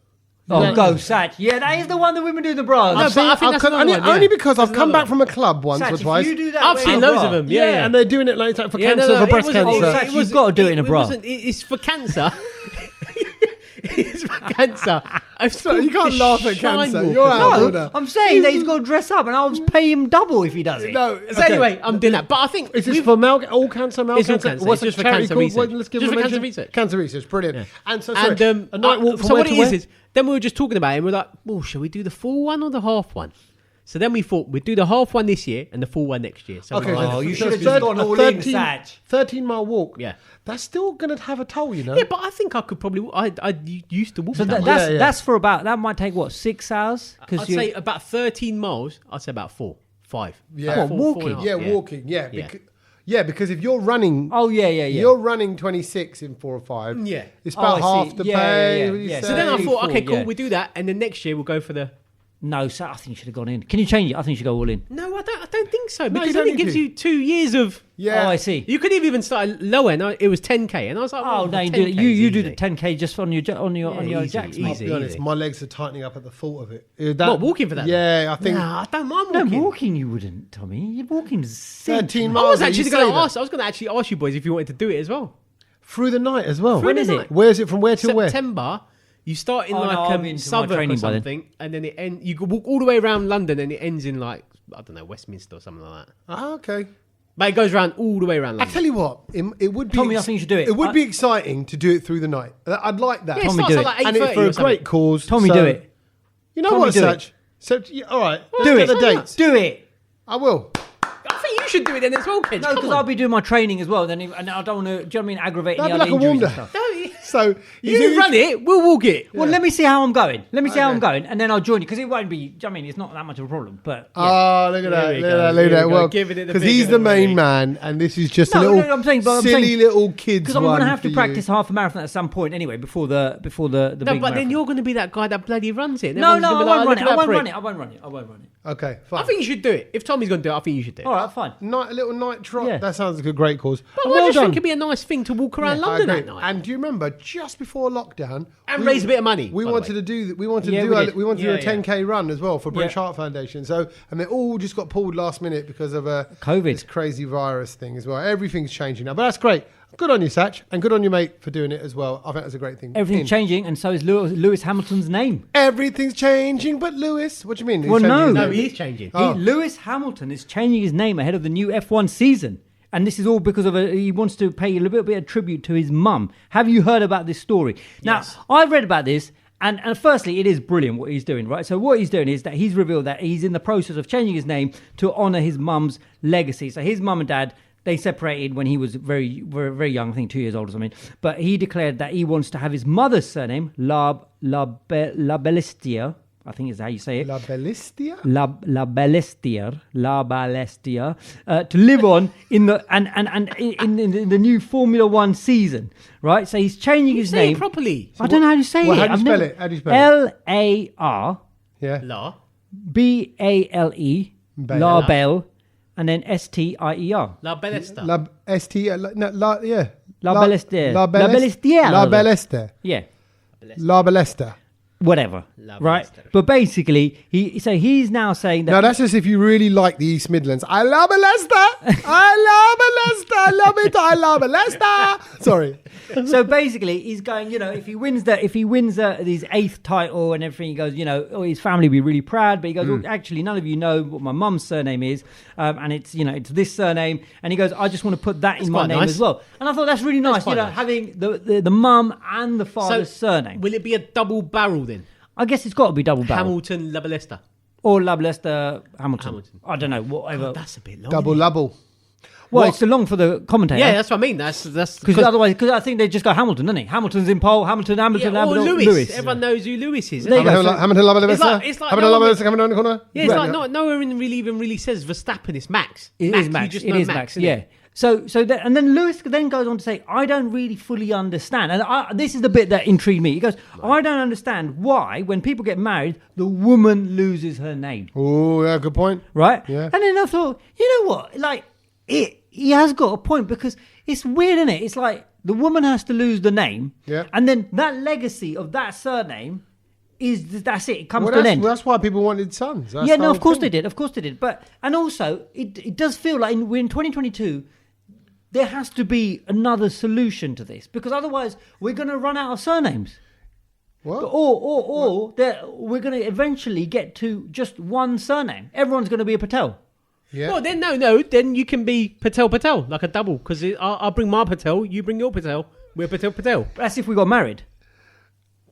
Oh, go, Sach. Yeah, that is the one that women do the bras. No, but I think that's another one, yeah. only because I've That's come another back from a club once Sach, or if twice. you do that, I've wear seen a loads bra. of them. Yeah, and they're doing it like for Yeah, cancer, no, no, for it breast wasn't- cancer. Sach, you've got to do it in a bra. It's for cancer. It's for cancer. You can't laugh at cancer. Walker. You're out of No, order. I'm saying that he's got to dress up, and I'll pay him double if he does it. No. So anyway, I'm doing that. But I think Is this we've- for all cancer, It's all cancer. What's It's just the for charity cancer called? research. Let's give Just them a for cancer mention. research. Cancer research, brilliant. Yeah. And so, sorry, And a night walk from so where what to it where? is then we were just talking about it and we're like, well, shall we do the full one or the half one? So then we thought we'd do the half one this year and the full one next year. So Okay, we're like, Oh, you so should have a just gone all in, 13 Sach. 13-mile walk. Yeah. That's still going to have a toll, you know. yeah, but I think I could probably. I used to walk. So that much. Yeah. that's for about, that might take what, 6 hours? I'd say about 13 miles. I'd say about 5. Yeah. About What, walking? and a half, Yeah, walking. Yeah. Yeah. Because if you're running, Oh yeah. you're running 26 in 4 or 5. Yeah. It's Oh, about I half see. the Yeah, pay. yeah, what do you yeah. say? So then I thought, okay, cool, yeah. we do that, and then next year we'll go for the. No, so I think you should have gone in. Can you change it? I think you should go all in. No, I don't think so you because don't then it need gives to. you 2 years of. Yeah. Oh, I see. You could have even started lower, and it was 10k, and I was like, Oh well, no, you 10K do is you do easy. the 10k just on your easy, jacks, easy. mate. I'll be honest, my legs are tightening up at the thought of it. What, walking for that? Yeah, I think Nah, I don't mind No, walking. walking you wouldn't, Tommy. You're walking 13 I miles. was you actually say going to that. ask. I was going to actually ask you boys if you wanted to do it as well. Through the night as well. Through When the is it? night. Where's it from where to where? September. You start in Oh, no, like I'm into my Southwark or training by then. something, and then it end. You could walk all the way around London, and it ends in like I don't know Westminster or something like that. Ah, okay. But it goes around all the way around I London. tell you what, it would be. Tommy, I think you should do it. It would I- be exciting to do it through the night. I'd like that. Yeah, it Tommy, starts do at it. like 8:30 and it's for or a something. great cause. Tommy, so- do it. You know Tommy, what, do Sach? So, all right, Do let's it. get the dates. Do it. I will. I think you should do it then as well, Ken. No, because I'll be doing my training as well. Then, and I don't want to. Do you know what I mean? Aggravate That'd any be other like a injuries and wonder. stuff. No, So You run it, we'll walk it. Well, let me see how I'm going. Let me see how I'm going, and then I'll join you because it won't be. I mean, it's not that much of a problem. But yeah. Oh, look at that! Look at that! Well, Giving it the because big he's one the main already. man, and this is just a No, little I'm saying silly little kids because I'm one. going to have to for practice you. half a marathon at some point anyway before the big No, but then marathon. you're going to be that guy that bloody runs it. No, Everyone's I gonna be won't like, run it. "Look at I that won't prick." run it. I won't run it. I won't run it. Okay, fine. I think you should do it. If Tommy's going to do it, I think you should do it. All right, fine. A little night trot. Yeah. That sounds like a great cause. But And I well just done. think it'd be a nice thing to walk around I London agree. at night. And do you remember just before lockdown And raise a bit of money, We by the wanted way. to do we wanted Yeah, to do we a, did. we wanted to do a Yeah, 10k run as well for British Yeah. Heart Foundation. So and they all just got pulled last minute because of COVID. this crazy virus thing as well. Everything's changing now, but that's great. Good on you, Sach, and good on your mate for doing it as well. I think that's a great thing. Everything's changing, and so is Lewis Hamilton's name. Everything's changing, but Lewis. What do you mean? He's Well, changing no. his No, name? he is changing. Oh. Lewis Hamilton is changing his name ahead of the new F1 season. And this is all because of he wants to pay a little bit of tribute to his mum. Have you heard about this story? Now, Yes. I've read about this, and firstly, it is brilliant what he's doing, right? So what he's doing is that he's revealed that he's in the process of changing his name to honour his mum's legacy. So his mum and dad, they separated when he was very, very, very young, I think 2 years old or something. But he declared that he wants to have his mother's surname, La Bellestier, I think is how you say it. La Bellistia? La Ballestia, to live on in the in the new Formula One season, right? So he's changing his Say name it properly. I don't know how to say Well, it. how do you spell it? How do you spell it? LARBALE, Yeah. La. Bell. La Belle, and then STIER. La Bellesta. La St. No, La yeah. La Bellestier. La La Bellestier. La Bellester. Yeah. La Bellester. Whatever, La right? Bellester. But basically, he's now saying that No, that's just if you really like the East Midlands. I love a Leicester. I love a Leicester. I love it. I love a Leicester. Sorry. So basically, he's going. If he wins his 8th title and everything, he goes. His family will be really proud. But he goes, well, actually, none of you know what my mum's surname is, and it's it's this surname. And he goes, I just want to put that in my quite name nice. as well. And I thought that's really nice. quite nice. Having the mum and the father's surname. Will it be a double barrel then? I guess it's got to be double barrel Hamilton, La Bellesta. or Lester Hamilton. Hamilton. I don't know, whatever. That's a bit long. Double isn't it? lubble. Well, it's too long for the commentator. Yeah, that's what I mean. That's Because otherwise, because I think they just go Hamilton, don't they? Hamilton's in pole. Hamilton, or Hamilton, Lewis. Everyone knows who Lewis is. There you go. Hamilton love a It's Leicester. like- it's like Hamilton no love a one- Leicester coming down the corner. Yeah, it's Right. like no one really says Verstappen. It's Max. It is Max. You just It know is Max. isn't Yeah. it? And then Lewis then goes on to say, I don't really fully understand. And this is the bit that intrigued me. He goes, I don't understand why, when people get married, the woman loses her name. Oh, yeah, good point. Right? Yeah. And then I thought, you know what? Like, he has got a point because it's weird, isn't it? It's like the woman has to lose the name. Yeah. And then that legacy of that surname that's it. It comes Well, to an end. that's why people wanted sons. That's Yeah, the no, of whole course thing. they did. Of course they did. But and also, it does feel like we're in 2022. There has to be another solution to this because otherwise we're going to run out of surnames. What? Or we're going to eventually get to just one surname. Everyone's going to be a Patel. Yeah. Well, then no. Then you can be Patel, like a double. Because I'll bring my Patel, you bring your Patel. We're Patel. That's if we got married.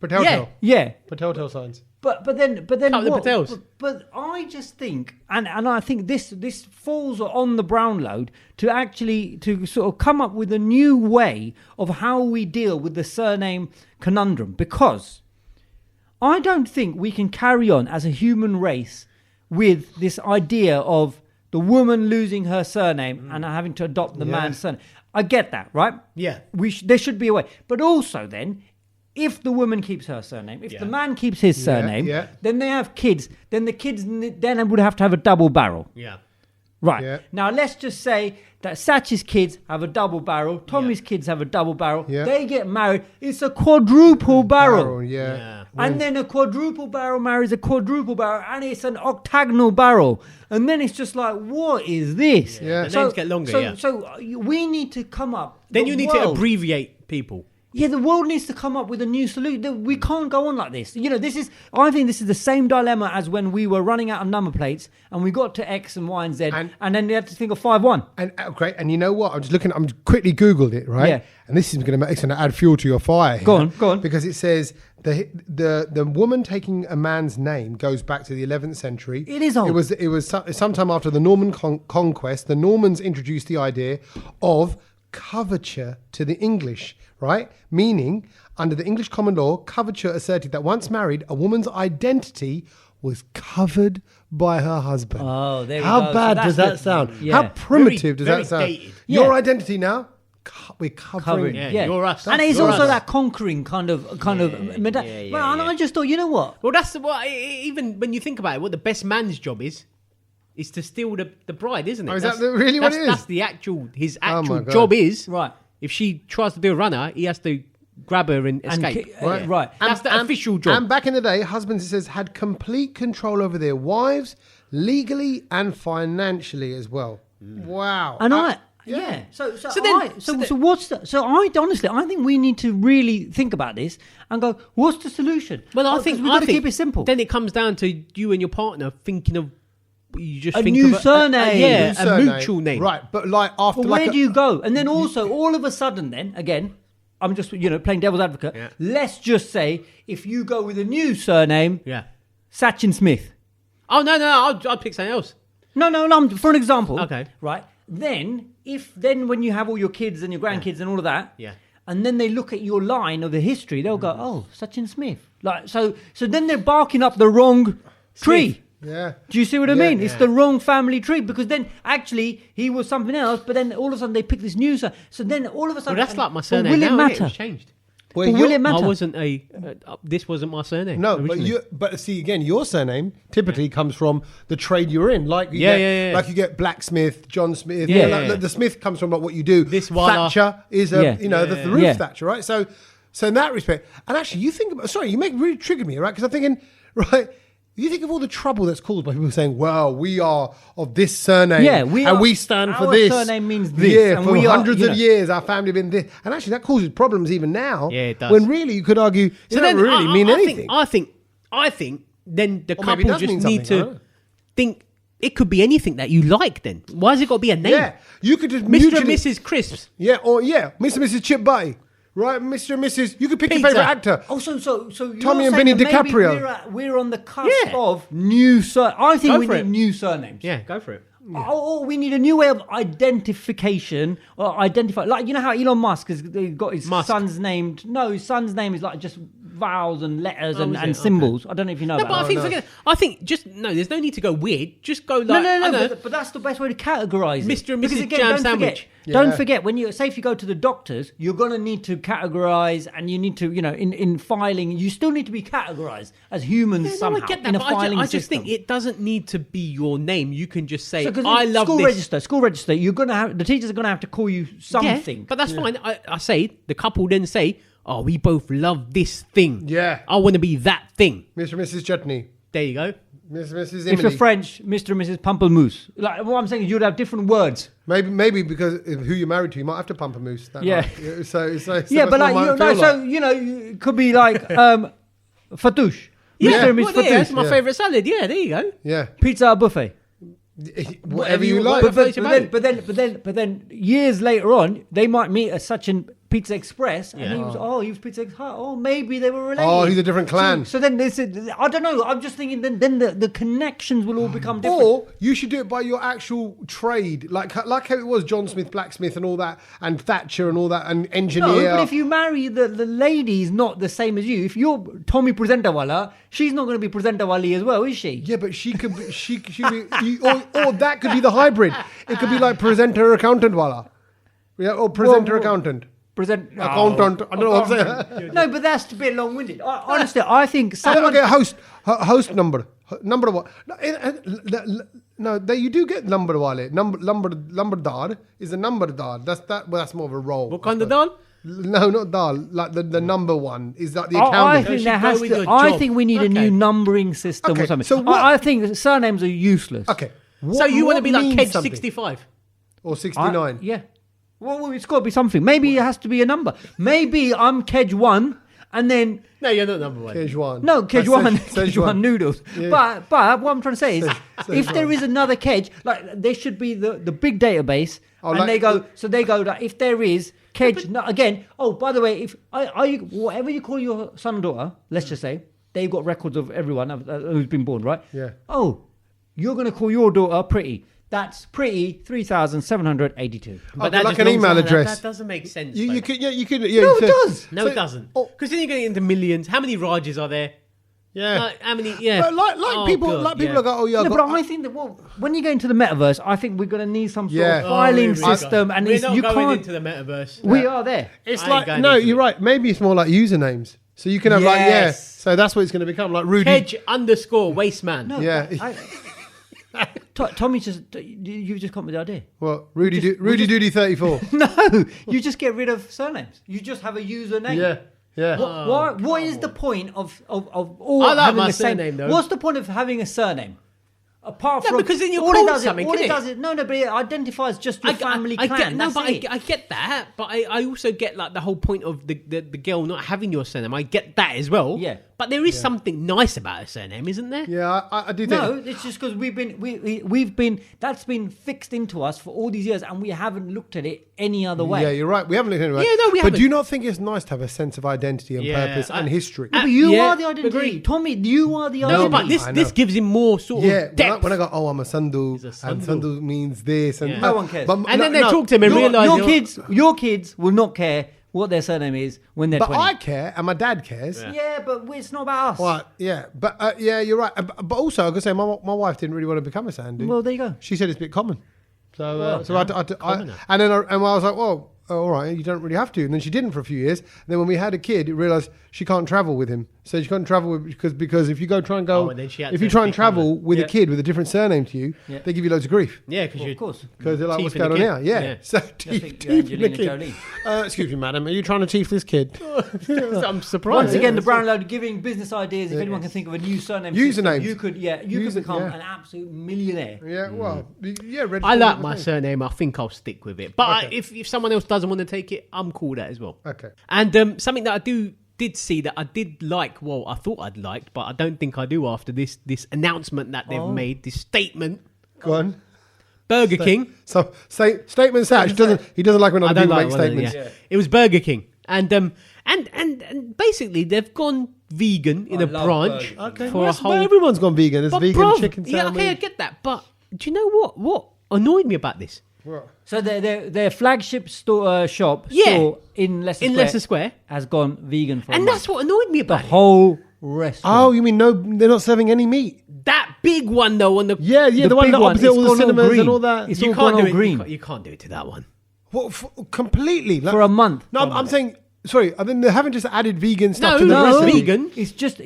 Patel. Yeah. Yeah. Patel signs. But then Couple of what? Patels. But I just think, and I think this falls on the Brownload to sort of come up with a new way of how we deal with the surname conundrum, because I don't think we can carry on as a human race with this idea of the woman losing her surname and having to adopt the man's surname. I get that, right? Yeah. There should be a way, but also then, if the woman keeps her surname, if the man keeps his surname, yeah. then they have kids. Then the kids then would have to have a double barrel. Yeah. Right. Yeah. Now, let's just say that Sach's kids have a double barrel. Tommy's kids have a double barrel. Yeah. They get married. It's a quadruple barrel. Yeah. And then a quadruple barrel marries a quadruple barrel. And it's an octagonal barrel. And then it's just like, what is this? Yeah. The names get longer, So we need to come up. Then the you need to world- abbreviate people. Yeah, the world needs to come up with a new solution. We can't go on like this. I think this is the same dilemma as when we were running out of number plates and we got to X and Y and Z and then they had to think of 5-1. And great. And you know what? I'm quickly Googled it, right? Yeah. And this is going to add fuel to your fire. Here, Go on. Because it says the woman taking a man's name goes back to the 11th century. It is old. It was sometime after the Norman conquest. The Normans introduced the idea of coverture to the English, right? Meaning, under the English common law, coverture asserted that once married, a woman's identity was covered by her husband. Oh, there we How go. bad So does that's that sound? yeah. How primitive does Very that sound? dated. Your Yeah. identity now, we're covering. Yeah, you're us. And it's You're also us. that conquering kind of. And I just thought, you know what? Well, that's what. Even when you think about it, what the best man's job is to steal the bride, isn't it? Oh, is that really what it is? That's his Oh, actual my God. job is. Right. If she tries to do a runner, he has to grab her and escape. Right. That's the official job. And back in the day, husbands, it says, had complete control over their wives, legally and financially as well. Wow. And yeah. So then- what's the? So I honestly, I think we need to really think about this and go, what's the solution? Well, I 'Cause think we've got to think keep it simple. Then it comes down to you and your partner thinking of you just A think new of surname. yeah, New a surname. mutual name. Right, but like after But like where do you go? And then also, all of a sudden, then again, I'm just playing devil's advocate. Yeah. Let's just say if you go with a new surname, Yeah. Sachin Smith. Oh no, I'd pick something else. No. For an example, Okay. right? Then when you have all your kids and your grandkids and all of that, Yeah. and then they look at your line of the history, they'll go, "Oh, Sachin Smith." Like so then they're barking up the wrong tree. Yeah. Do you see what I Yeah, mean? It's the wrong family tree because then actually he was something else, but then all of a sudden they pick this new son. So then all of a sudden, Well, that's like my but surname will now. it Innit? matter? It's changed. Well, But will it I matter? wasn't this wasn't my surname. No, originally. but see again, your surname typically comes from the trade you're in. Like you Yeah, get, yeah, yeah. like you get blacksmith, John Smith. Yeah, yeah, yeah. The Smith comes from like what you do. This wala. Thatcher is Yeah. the roof Yeah. thatcher, right? So in that respect, and actually, you think about. Sorry, you make really trigger me, right? Because I'm thinking, right. You think of all the trouble that's caused by people saying, "Well, we are of this surname, Yeah, and we stand for our this." surname means this, Yeah, and for we are, hundreds you of know. years, our family have been this, and actually that causes problems even now. Yeah, it does. When really you could argue, it doesn't really mean anything. I think then the Or maybe couple it does just mean need something, I don't to know. think it could be anything that you like. Then why has it got to be a name? Yeah, you could just Mr. and mutually- Mrs. Crisps. Yeah, or Mr. and Mrs. Chip Butty, right? Mr. and Mrs. You could pick your Pizza. favorite actor. Oh, so you're Tommy and saying Vinny that maybe DiCaprio. We're on the cusp Yeah. of new I think Go we for need it. new surnames. Yeah, go for it. Or we need a new way of identification or identify. Like, you know how Elon Musk has got his Musk. son's named. No, his son's name is like just vowels and letters Oh, is and it? symbols. I don't know if you know No, about but I that. think forget. I think just there's no need to go weird. Just go like No, I know, but that's the best way to categorize it. Mr. and Because Mrs. again, Jam don't Sandwich. Forget, Yeah. Don't forget when you say if you go to the doctors, you're going to need to categorize, and you need to, in filing, you still need to be categorized as humans Yeah, no, somehow I get that, in a but filing I just system. think it doesn't need to be your name. You can just say, So, 'cause "I in love school this." register. You're gonna have the teachers are gonna have to call you something. Yeah, but that's fine. I say the couple then say, "Oh, we both love this thing. Yeah. I want to be that thing." Mr. and Mrs. Chutney, There you go. Mr. and Mrs. If Emily. you're French, Mr. and Mrs. Pamplemousse. Like what I'm saying is, you'd have different words. Maybe because of who you're married to, you might have to pump a moose. That Yeah. night. So Yeah, that's but what like mine you feel know, like. it could be like Fatouche. Yeah, Mr. and Miss well, yeah, that's Fatouche. my Yeah. favourite salad. Yeah, there you go. Yeah, Pizza at buffet. whatever you like. whatever it's about. But then years later on, they might meet at such an Pizza Express, and Yeah. he was Pizza Express. Oh, maybe they were related. Oh, he's a different clan. So then I don't know. I'm just thinking. Then the connections will all become different. Or you should do it by your actual trade, like how it was John Smith, blacksmith, and all that, and Thatcher and all that, and engineer. No, but if you marry the lady's not the same as you. If you're Tommy Presentawala, she's not going to be Presentawali as well, is she? Yeah, but she could be, she could be, or that could be the hybrid. It could be like presenter accountant wala, yeah, or presenter Well, accountant. Accountant. I don't know what I'm saying. No, but that's a bit long-winded. Honestly, I think someone. Okay, host number what? No, you do get number wale. Numberdar is a numberdar. That's more of a role. What kind of dal? No, not dal. Like the number one is like the I accountant. think should there go has with to. your I job. think we need a Okay. new numbering system Okay, or something. so what- I think that surnames are useless. Okay. So you want to be like means Kedge something? 65? Or 69? Yeah. Well, it's got to be something. Maybe it has to be a number. Maybe I'm Kedge 1, and then No, you're not number one. Szechuan. no Kedge 1, Szechuan. Szechuan noodles. Yeah. But what I'm trying to say is, if Szechuan. there is another Kedge, like there should be the big database, Oh, and like- they go like if there is Kedge. No, again. Oh, by the way, if whatever you call your son or daughter, let's just say they've got records of everyone who's been born, right? Yeah. Oh, you're going to call your daughter Pretty. That's pretty 3,782. But that like just an knocks email out- address. That doesn't make sense. You though. could, yeah, you could. No, it does. No, it doesn't. Oh. Because then you're getting into millions. How many Rajas are there? Yeah. Like, how many? Yeah. But like Oh, people, God, people yeah. go, oh yeah, No, but I think that when you go into the metaverse, I think we're going to need some sort Yeah. of filing Oh, here we go. system, and we're not you going can't. into the metaverse. We are there. It's I ain't like going no, into you're it. right. Maybe it's more like usernames. So you can have like Yes. So that's what it's going to become, like Rudy. Hedge_Wasteman. No, Yeah. Tommy you just come with the idea. Well, Rudy Doody 34. No, you just get rid of surnames. You just have a username. Yeah, yeah. What is the point of all I like having my the same surname, though. What's the point of having a surname? Apart No, from because then you're all it called does something, all it innit? does is no, but it identifies just your family clan. I get that, but I also get like the whole point of the girl not having your surname. I get that as well. Yeah. But there is something nice about a surname, isn't there? Yeah, I do think. No, it's just because we've been that's been fixed into us for all these years, and we haven't looked at it any other way. Yeah, you're right. We haven't looked at it. Yeah, no, we But haven't. do you not think it's nice to have a sense of identity and Yeah, purpose and history? No, but you Yeah, are the identity, agree. Tommy. You are the No, identity. but I know. this gives him more sort Yeah, of depth. when I go, oh, I'm a Sandhu, He's a and Sandhu. Sandhu means this, and Yeah. No one cares. And then they talk to him and realise your kids will not care what their surname is when they're But 20. I care, and my dad cares. Yeah, but it's not about us. Well, yeah, but yeah, you're right. But also, I gotta say, my wife didn't really want to become a Sandhu. Well, there you go. She said it's a bit common. So, Well, so I commoner. and then I was like, well, all right, you don't really have to. And then she didn't for a few years. And then when we had a kid, you realised she can't travel with him. So she can't travel because if you go try and go, Oh, and then she had if to you try and become travel with Yeah. a kid with a different surname to you, Yeah. they give you loads of grief. Yeah, because Well, you're of course. Because they're like, what's Teething going the on kid. here? Yeah. Yeah. So think teeth you're the Angelina kid. Jolie. Excuse me, madam. Are you trying to teeth this kid? I'm surprised. Once again, the Brownload giving business ideas. If anyone can think of a new surname system, Usernames. you could become yeah. an absolute millionaire. Yeah, well, yeah. register I like with my the thing. surname. I think I'll stick with it. But Okay. if someone else doesn't want to take it, I'm cool with that as well. Okay. And something that I did see that I did like, well, I thought I'd liked, but I don't think I do after this announcement that they've made, this statement. Go on. Burger King. So statement Sach doesn't like when I other don't people like make one of them, statements. yeah. It was Burger King. And basically they've gone vegan in I a love branch Burger Okay, for well, a but whole. everyone's gone vegan. There's But vegan bruv, chicken yeah, sandwich. okay, I get that. But do you know what? What annoyed me about this? What? So their flagship shop Yeah. in Leicester In Square Leicester Square. has gone vegan for a And month. that's what annoyed me the about it. whole restaurant. Oh, you mean no? They're not serving any meat. That big one though on the Yeah, the one big that one, opposite it's all the gone all cinemas green. and all that. It's you all can't gone do all it. green. You can't do it to that one. Completely like, For a month. No, I'm saying. Sorry, I mean they haven't just added vegan stuff No, to the no, recipe. vegan. It's just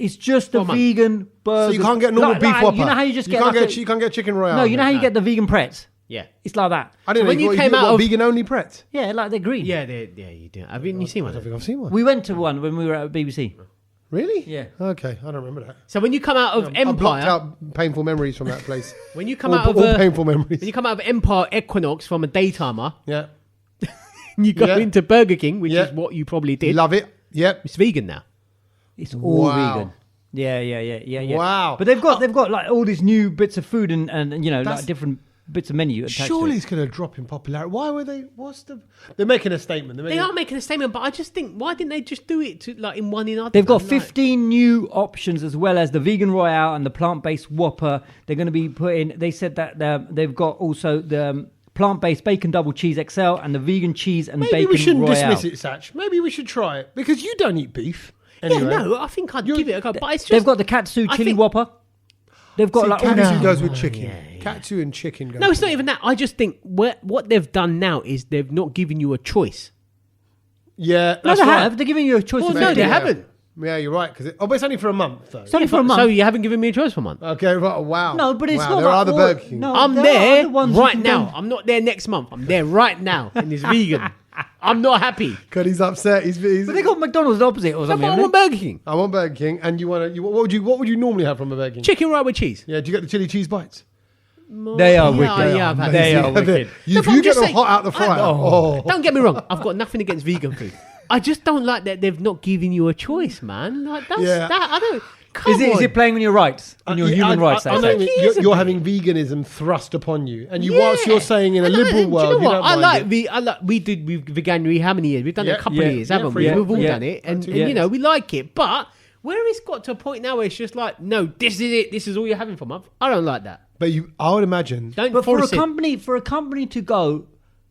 For a a month. vegan burger. So you can't get normal beef like, whopper. You know how you just get can't like get you can't get chicken royale. No, you know how you get the vegan pretz. Yeah. It's like that. I didn't So know when you what, came what, out of- vegan only Pret. Yeah, like they're green. Yeah, you do. Have you seen I don't one? think I've seen one. We went to one when we were at BBC. Really? Yeah. Okay, I don't remember that. So when you come out of I blocked Empire, out painful memories from that place. when you come all out of all painful when memories. you come out of Empire Equinox from a daytimer, Yeah, and you go Yeah. into Burger King, which Yeah. is what you probably did. love it. Yep. It's vegan now. It's all Wow. vegan. Yeah. Wow. But they've got like all these new bits of food and you know That's- like different bits of menu attached Surely to it. it's going to drop in popularity. Why were they? What's the? They're making a statement. They are making a statement, but I just think, why didn't they just do it to like in one in other? They've got Like- 15 new options as well as the vegan royale and the plant-based Whopper. They're going to be putting. They said that they've got also the plant-based bacon double cheese XL and the vegan cheese and Maybe bacon we shouldn't royale. dismiss it, Sach. Maybe we should try it because you don't eat beef. Anyway. Yeah, no, I think I'd give it a go. But it's just They've got the katsu I chili think- Whopper. They've got See, like all katsu these. goes with chicken. Katsu and chicken go. No, it's not even that. I just think what they've done now is they've not given you a choice. Yeah, No, that's they right. have. They're giving you a choice. Well, of no, food. they Yeah. haven't. Yeah, you're right. But it's only for a month, though. It's only for a month. So you haven't given me a choice for a month. Okay, right. Wow. No, but it's wow, not There like are the all- Burger King. no. I'm there are there other ones you right can now. go- I'm not there next month. I'm there right now, and it's vegan. I'm not happy. God, he's upset. He's But they got McDonald's opposite or No, something. but I haven't want they? Burger King. I want Burger King, and you want to. What would you normally have from a Burger King? Chicken right with cheese. Yeah, do you get the chili cheese bites? They are wicked. Yeah, I've had They it. are wicked. If No, but you I'm get just them saying- hot out the fryer, Don't get me wrong. I've got nothing against vegan food. I just don't like that they've not given you a choice, man. Like that's Yeah. that. I don't. Come Is on. it playing on your rights, on your human rights? I know that what you mean. It is a You're bit. having veganism thrust upon you, and Yeah. whilst you're saying in a And liberal do world, you know you what? don't I mind like it. we did with veganuary how many years? We've done it Yeah. a couple of Yeah. years, Yeah, haven't for we? sure. We've all Yeah. done it, and Yeah. you know we like it. But Where it's got to a point now where it's just like, no, this is it. This is all you're having for a month. I don't like that. But I would imagine. Don't But for force a company to go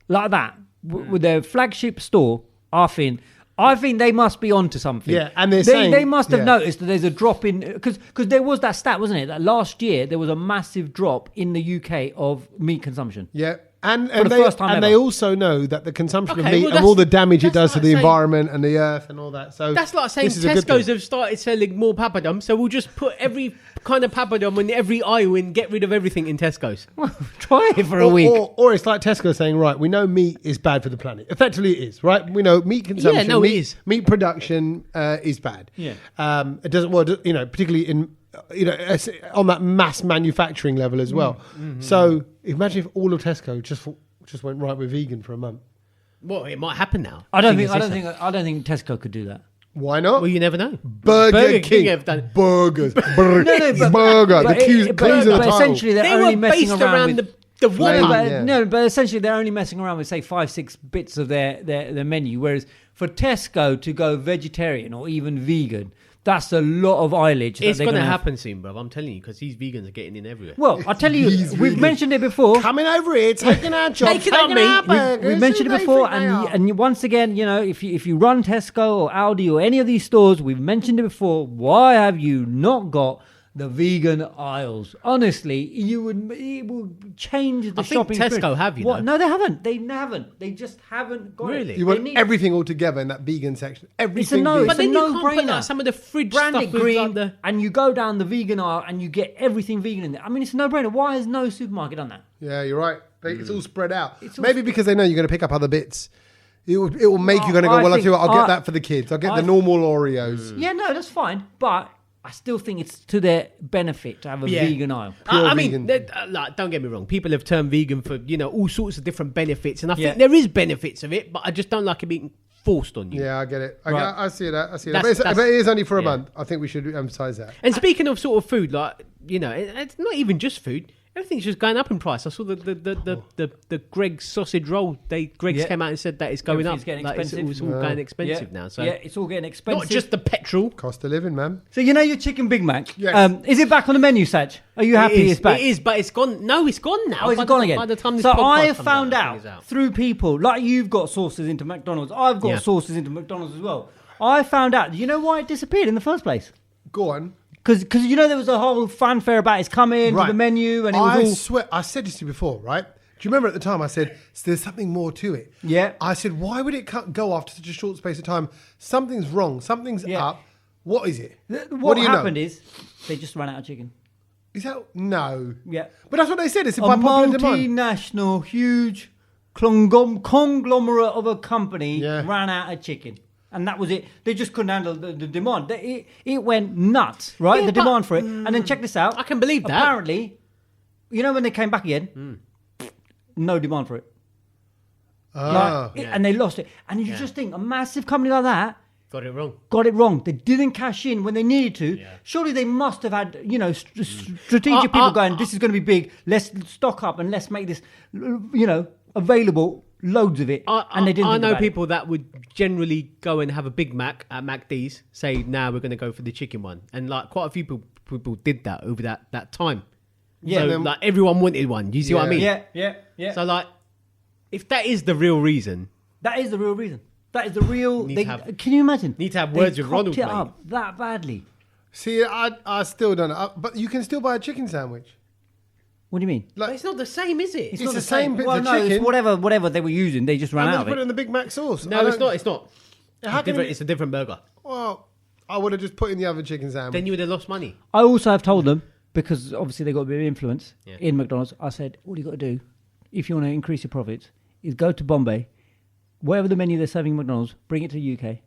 like that with their flagship store, I think they must be onto something. Yeah, and they must have noticed that there's a drop in because there was that stat, wasn't it? That last year there was a massive drop in the UK of meat consumption. Yeah. For the first time they ever. also know that the consumption of Okay, meat well, and all the damage it does that's to like the saying- environment and the earth and all that. So That's like saying this is a good Tesco's thing. have started selling more papadum, so we'll just put every kind of papadum in every aisle and get rid of everything in Tesco's. Try it for a week. Or it's like Tesco saying, right, we know meat is bad for the planet. Effectively, it is, right? We know meat consumption, Yeah, no, it meat, is. meat production is bad. Yeah. It doesn't, well, particularly in, on that mass manufacturing level as well. So imagine if all of Tesco just went right with vegan for a month. Well, it might happen now. I don't Seeing think Tesco could do that. Why not? Well, you never know. Burger King have done. burgers, No, but- burger. but The clues of the title. essentially they're They only were messing based around around with the Flame, water. but, yeah. no, but essentially they're only messing around with say 5-6 bits of their menu. Whereas for Tesco to go vegetarian or even vegan, that's a lot of mileage. It's going to have. happen soon, bro. I'm telling you, because these vegans are getting in everywhere. Well, I'll tell you, These we've vegans. mentioned it before. Coming over here, taking our job, Taking our meat. burgers. We mentioned Who it they before, think they are? and once again, if you run Tesco or Aldi or any of these stores, we've mentioned it before. Why have you not got the vegan aisles? Honestly, it would change the I think shopping. Tesco experience. have, you What? know. No, they haven't. They haven't. They just haven't got Really? it. You They want need- everything all together in that vegan section. Everything. no- vegan. But then a you can't put no-brainer. like some of the fridge brand stuff it with, green, like, the... and you go down the vegan aisle and you get everything vegan in there. I mean, it's a no-brainer. Why has no supermarket done that? Yeah, you're right. It's all spread out. It's all Maybe because they know you're going to pick up other bits. It will make you going to go, I well, I'll think- tell you what, I'll get I- that for the kids. I'll get I- the normal Oreos. Yeah, no, that's fine, but I still think it's to their benefit to have a vegan aisle. Pure I mean, vegan. like, don't get me wrong. People have turned vegan for all sorts of different benefits, and I Yeah. think there is benefits of it, but I just don't like it being forced on you. Yeah, I get it. Right. I see that. I see that. That's- But it is only for a yeah. month. I think we should emphasize that. And speaking of sort of food, like it's not even just food. Everything's just going up in price. I saw the Greg's sausage roll. Greg's Yeah. came out and said that it's going up. Everything's getting Like, expensive. It's all going expensive now. So yeah, it's all getting expensive. not just the petrol. Cost of living, man. So your chicken Big Mac. Yes. Is it back on the menu, Sach? Are you happy it's back? It is, but it's gone. No, it's gone now. Oh, is By it gone the- again? By the time this so podcast I comes found I out think it's through people like you've got sources into McDonald's. I've got Yeah. sources into McDonald's as well. I found out. You know why it disappeared in the first place? Go on. Because there was a whole fanfare about it's coming to the menu, and it was I all. swear, I said this to you before, right? Do you remember at the time I said, there's something more to it? Yeah. I said, why would it go after such a short space of time? Something's wrong. Something's Yeah. up. What is it? What do you happened know? is they just ran out of chicken. Is that no? Yeah. But that's what they said. It's A by popular demand. multinational, huge conglomerate of a company Yeah. ran out of chicken. And that was it. They just couldn't handle the demand. It went nuts, right? Yeah, the but- demand for it. And then check this out. I can believe that. Apparently, when they came back again, no demand for it. Ah. And they lost it. And you just think a massive company like that Got it wrong. got it wrong. They didn't cash in when they needed to. Yeah. Surely they must have had, strategic people going, this is going to be big. Let's stock up and let's make this, available, loads of it. And they didn't. I think know about it. people that would generally go and have a Big Mac at MacD's, say, now we're going to go for the chicken one. And like quite a few people did that over that time. Yeah. So, Then- like everyone wanted one. Do you see what I Yeah. mean? Yeah. So like, if that is the real reason, That is the real reason. That is the real. Need to have- Can you imagine? need to have They words with cocked Ronald, it mate. up that badly. See, I still don't know. But you can still buy a chicken sandwich. What do you mean? but it's not the same, is it? It's the same bits Well, of no, it's chicken. whatever they were using. They just ran And out then of put it it. in the Big Mac sauce. I No, it's don't- not. It's not. How can It's a different burger. Well, I would have just put in the other chicken sandwich. Then you would have lost money. I also have told them, because obviously they got a bit of influence Yeah. in McDonald's. I said, all you got to do, if you want to increase your profits, is go to Bombay, whatever the menu they're serving at McDonald's, bring it to the UK,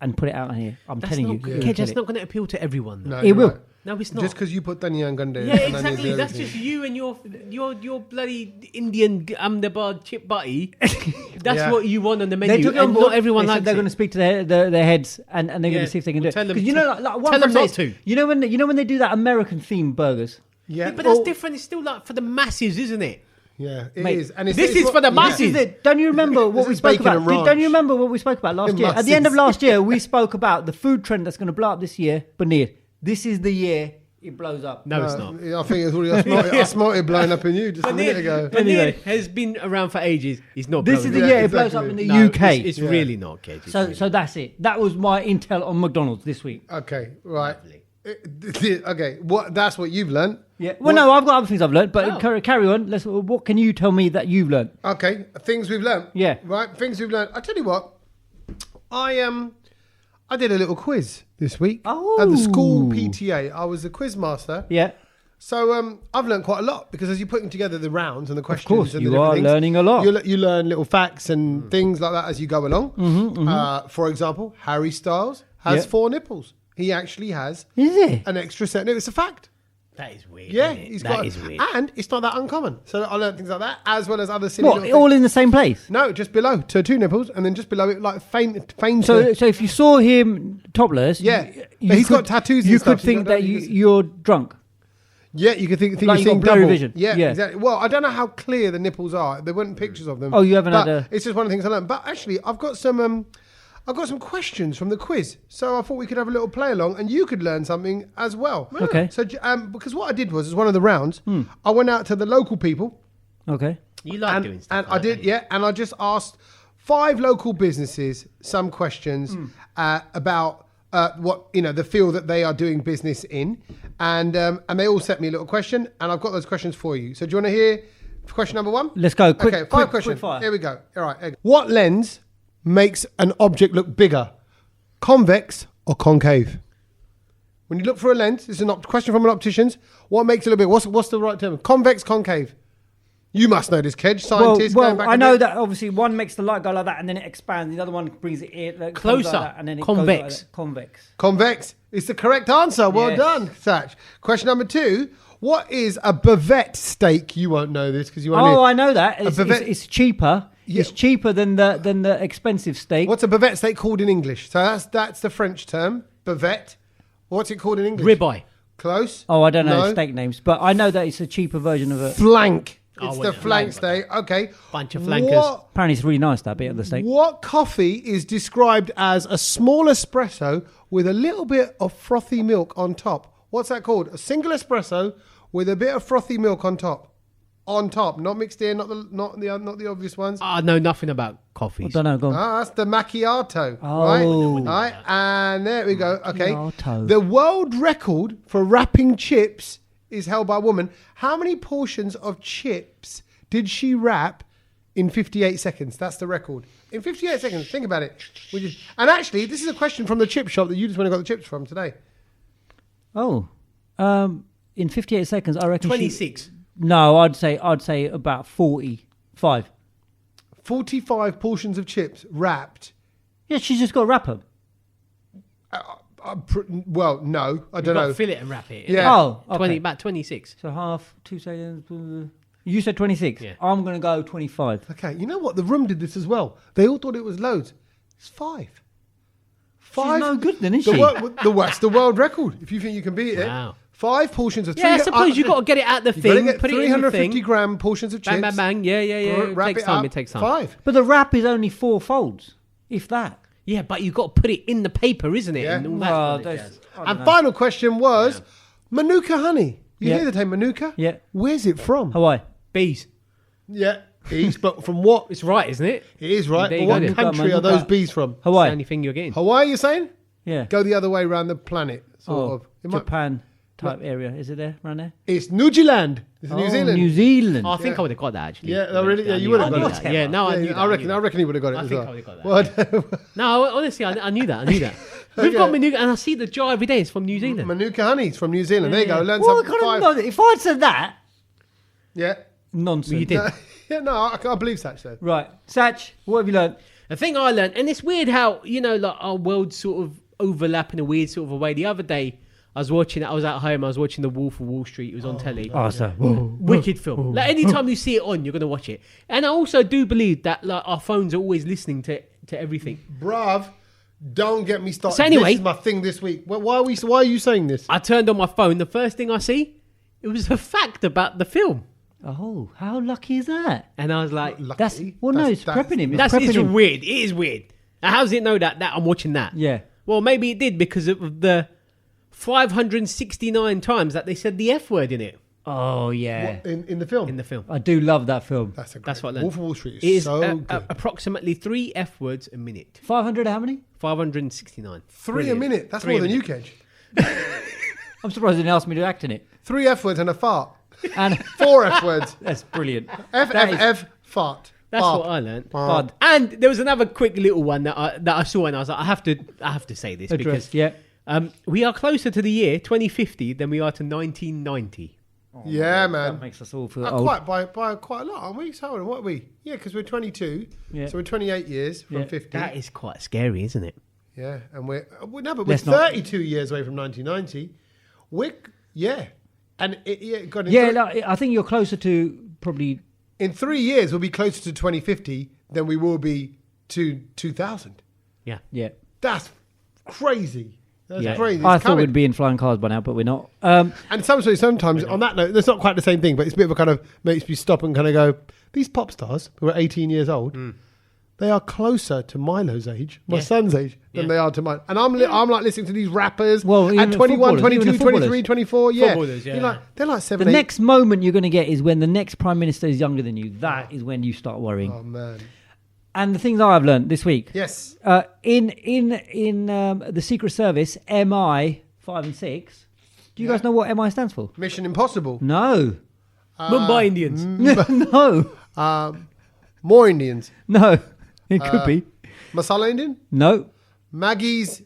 and put it out here. I'm telling you, Kej, it'll kill that's it. not going to appeal to everyone. Though. No, It you're will. right. No, it's not. Just because you put Danya Gunde. Yeah, exactly. That's just you and your bloody Indian Ahmedabad chip butty. That's Yeah. what you want on the menu. They took it and on board. not everyone They said likes they're it. going to speak to their heads and they're going Yeah. to see if they can do Well, tell it. them Because one tell them not process- to. You know when they do that American themed burgers. Yeah. Yeah, but that's different. It's still like for the masses, isn't it? Yeah, it Mate, is. And it's, this it's is for the yeah. masses. This is it. Don't you remember what This we is spoke bacon about? and ranch. Don't you remember what we spoke about last year? At the end of Masses. last year, we spoke about the food trend that's going to blow up this year. Banir, this is the year it blows up. No, it's not. I think it's already, I smelt it blowing up in you just a minute ago. Anyway, has been around for ages. He's not. This is the blowing year up. it blows exactly. up in the No, UK. It's really not, Kedge. It's So, really so that's it. That was my intel on McDonald's this week. Okay, right. Okay, that's what you've learned. Yeah. Well, no, I've got other things I've learned, but Oh. carry on. What can you tell me that you've learned? Okay, things we've learned. Yeah. Right, things we've learned. I tell you what, I did a little quiz this week at the school PTA. I was the quiz master. Yeah. So I've learned quite a lot because as you're putting together the rounds and the questions, course, and you the different are things, learning a lot. You learn little facts and things like that as you go along. For example, Harry Styles has 4 nipples. He actually has Is it? an extra set. No, it's a fact. That is weird. Yeah, isn't it? he's That got, is weird. and it's not that uncommon. So I learned things like that as well as other silly What? little All things. in the same place? No, just below. So 2 nipples, and then just below it, like faint. So if you saw him topless, Yeah. you But he's could- got tattoos and You stuff, could so you think don't that need to- you're drunk. Yeah, you can think Like you're you got seeing blurry double. vision. Yeah, Yeah. exactly. Well, I don't know how clear the nipples are. There weren't pictures of them. Oh, you haven't but had a- It's just one of the things I learned. But actually, I've got some questions from the quiz, so I thought we could have a little play along, and you could learn something as well. Okay. So because what I did was, as one of the rounds, I went out to the local people, Okay. You like doing stuff. and I like did, that, don't you? and I just asked 5 local businesses some questions about what the field that they are doing business in, and they all sent me a little question, and I've got those questions for you. So do you want to hear question number 1? Let's go. Quick, Okay, 5 quick questions. fire. Here we go. All right. What lens makes an object look bigger, convex or concave? When you look for a lens, this is a question from an optician's. What makes it look big? What's the right term? Convex, concave. You must know this, Kedge. Scientist. going back I a know bit. that obviously one makes the light go like that and then it expands. The other one brings it in, like, comes Closer. like that, and then it Convex. goes like that. Convex. Convex is the correct answer. Well Yes. done, Sach. Question number 2. What is a bavette steak? You won't know this because you won't. Oh, I know that. It's, bavette- it's cheaper. Yeah. It's cheaper than the expensive steak. What's a bavette steak called in English? So that's the French term, bavette. What's it called in English? Ribeye. Close. Oh, I don't know No. steak names, but I know that it's a cheaper version of it. Flank. Oh, It's well, the flank flank. steak. Okay. Bunch of flankers. Apparently, it's really nice that bit of the steak. What coffee is described as a small espresso with a little bit of frothy milk on top? What's that called? A single espresso with a bit of frothy milk on top. On top, not mixed in, not the obvious ones. I know nothing about I coffees. don't know. Go on. That's the macchiato. Oh. Right. And there we go. Okay. Macchiato. The world record for wrapping chips is held by a woman. How many portions of chips did she wrap in 58 seconds? That's the record. In 58 seconds. Think about it. And actually, this is a question from the chip shop that you just went and got the chips from today. Oh, in 58 seconds, I reckon. 26. No, I'd say about 45. 45 portions of chips wrapped. Yeah, she's just got to wrap them. Well, no, I You've don't got know. to fill it and wrap it. Yeah. Oh, okay. 20, about 26. So half, 2 seconds. You said 26. Yeah. I'm going to go 25. Okay, you know what? The room did this as well. They all thought it was loads. It's 5. She's no good then, is she? That's the world record. If you think you can beat it. Wow. 5 portions of Yeah, I suppose you've got to get it out the You've got to thing, get put it in the 350 thing. gram portions of chips. Bang, bang, bang. Yeah. Wrap It takes it time. up. It takes time. 5. But the wrap is only 4 folds, if that. Yeah, but you've got to put it in the paper, isn't it? Yeah. And all Well, that that's- jazz. I don't And know. final question was Manuka honey. You Yeah. hear the term Manuka? Yeah. Where's it from? Hawaii. Bees. Yeah, bees. But from what? It's right, isn't it? It is right. There But you go what then. country are Manuka. those bees from? It's the Hawaii. only thing you're getting. Hawaii, you're saying? Yeah. Go the other way around the planet, sort of. It might- Japan type area. Is it there, around there? It's New Zealand. It's New Zealand. New Zealand. Oh, I think Yeah. I would have got that actually. Yeah, oh, really? Yeah, you knew would have that. got I it. knew that. Yeah, no, I knew that. I reckon he would have got it I as think well. I would have got What? No, honestly, I knew that. I knew that. We've got Manuka, and I see the jar every day. It's from New Zealand. Manuka honey. It's from New Zealand. There you go. Learn Well, I something. kind of 5. know that. If I'd said that, Yeah. nonsense. You did. I believe Sach though. Right. Sach, what have you learned? The thing I learned, and it's weird how, like our worlds sort of overlap in a weird sort of a way. The other day, I was at home, I was watching The Wolf of Wall Street. It was on telly. Oh, sir. Wicked film. Like anytime you see it on, you're going to watch it. And I also do believe that like our phones are always listening to everything. Bruv, don't get me started. So anyway- This is my thing this week. Why are you saying this? I turned on my phone. The first thing I see, it was a fact about the film. Oh, how lucky is that? And I was like, Lucky. It's prepping him. It's "That's prepping it's him. weird. It is weird. Now, how does it know that I'm watching that?" Yeah. Well, maybe it did because of the 569 times that they said the F word in it Oh yeah. In the film. in the film. I do love that film. That's a great. That's what I learned. Wolf of Wall Street It is is so good. approximately 3 F words a minute. 500 how many? 569. Three Brilliant. a minute. That's 3 more a than you, minute. Kedge. I'm surprised they didn't ask me to act in it. 3 F words and a fart. And 4 F words. that's brilliant. F fart. That's Fart. what I learned. Fart. And there was another quick little one that I saw, and I was like, I have to say this Address, because yeah. we are closer to the year 2050 than we are to 1990. Yeah, That man. makes us all feel old. By quite a lot, aren't we? So hold on, what are we? Yeah, because we're 22. Yeah. So we're 28 years from Yeah. 50. That is quite scary, isn't it? Yeah, and we're 32 years away from 1990. And God, I think you're closer to probably. in 3 years we'll be closer to 2050 than we will be to 2000. Yeah. Yeah. That's crazy. That's Yeah. crazy. I It's thought coming. we'd be in flying cars by now, but we're not. And sometimes on that note, that's not quite the same thing, but it's a bit of a kind of makes me stop and kind of go, these pop stars who are 18 years old, they are closer to Milo's age, my Yeah. son's age, than Yeah. they are to mine. And I'm like listening to these rappers Well, even at the 21, footballers, 22, even the 23, footballers. 24. Yeah. Footballers, yeah. You're like, they're like 7, The 8. next moment you're going to get is when the next prime minister is younger than you. That is when you start worrying. Oh, man. And the things I've learned this week. Yes. In the Secret Service, MI 5 and 6. Do you guys know what MI stands for? Mission Impossible. No. Mumbai Indians. No. More Indians. No. It could be. Masala Indian. No. Maggie's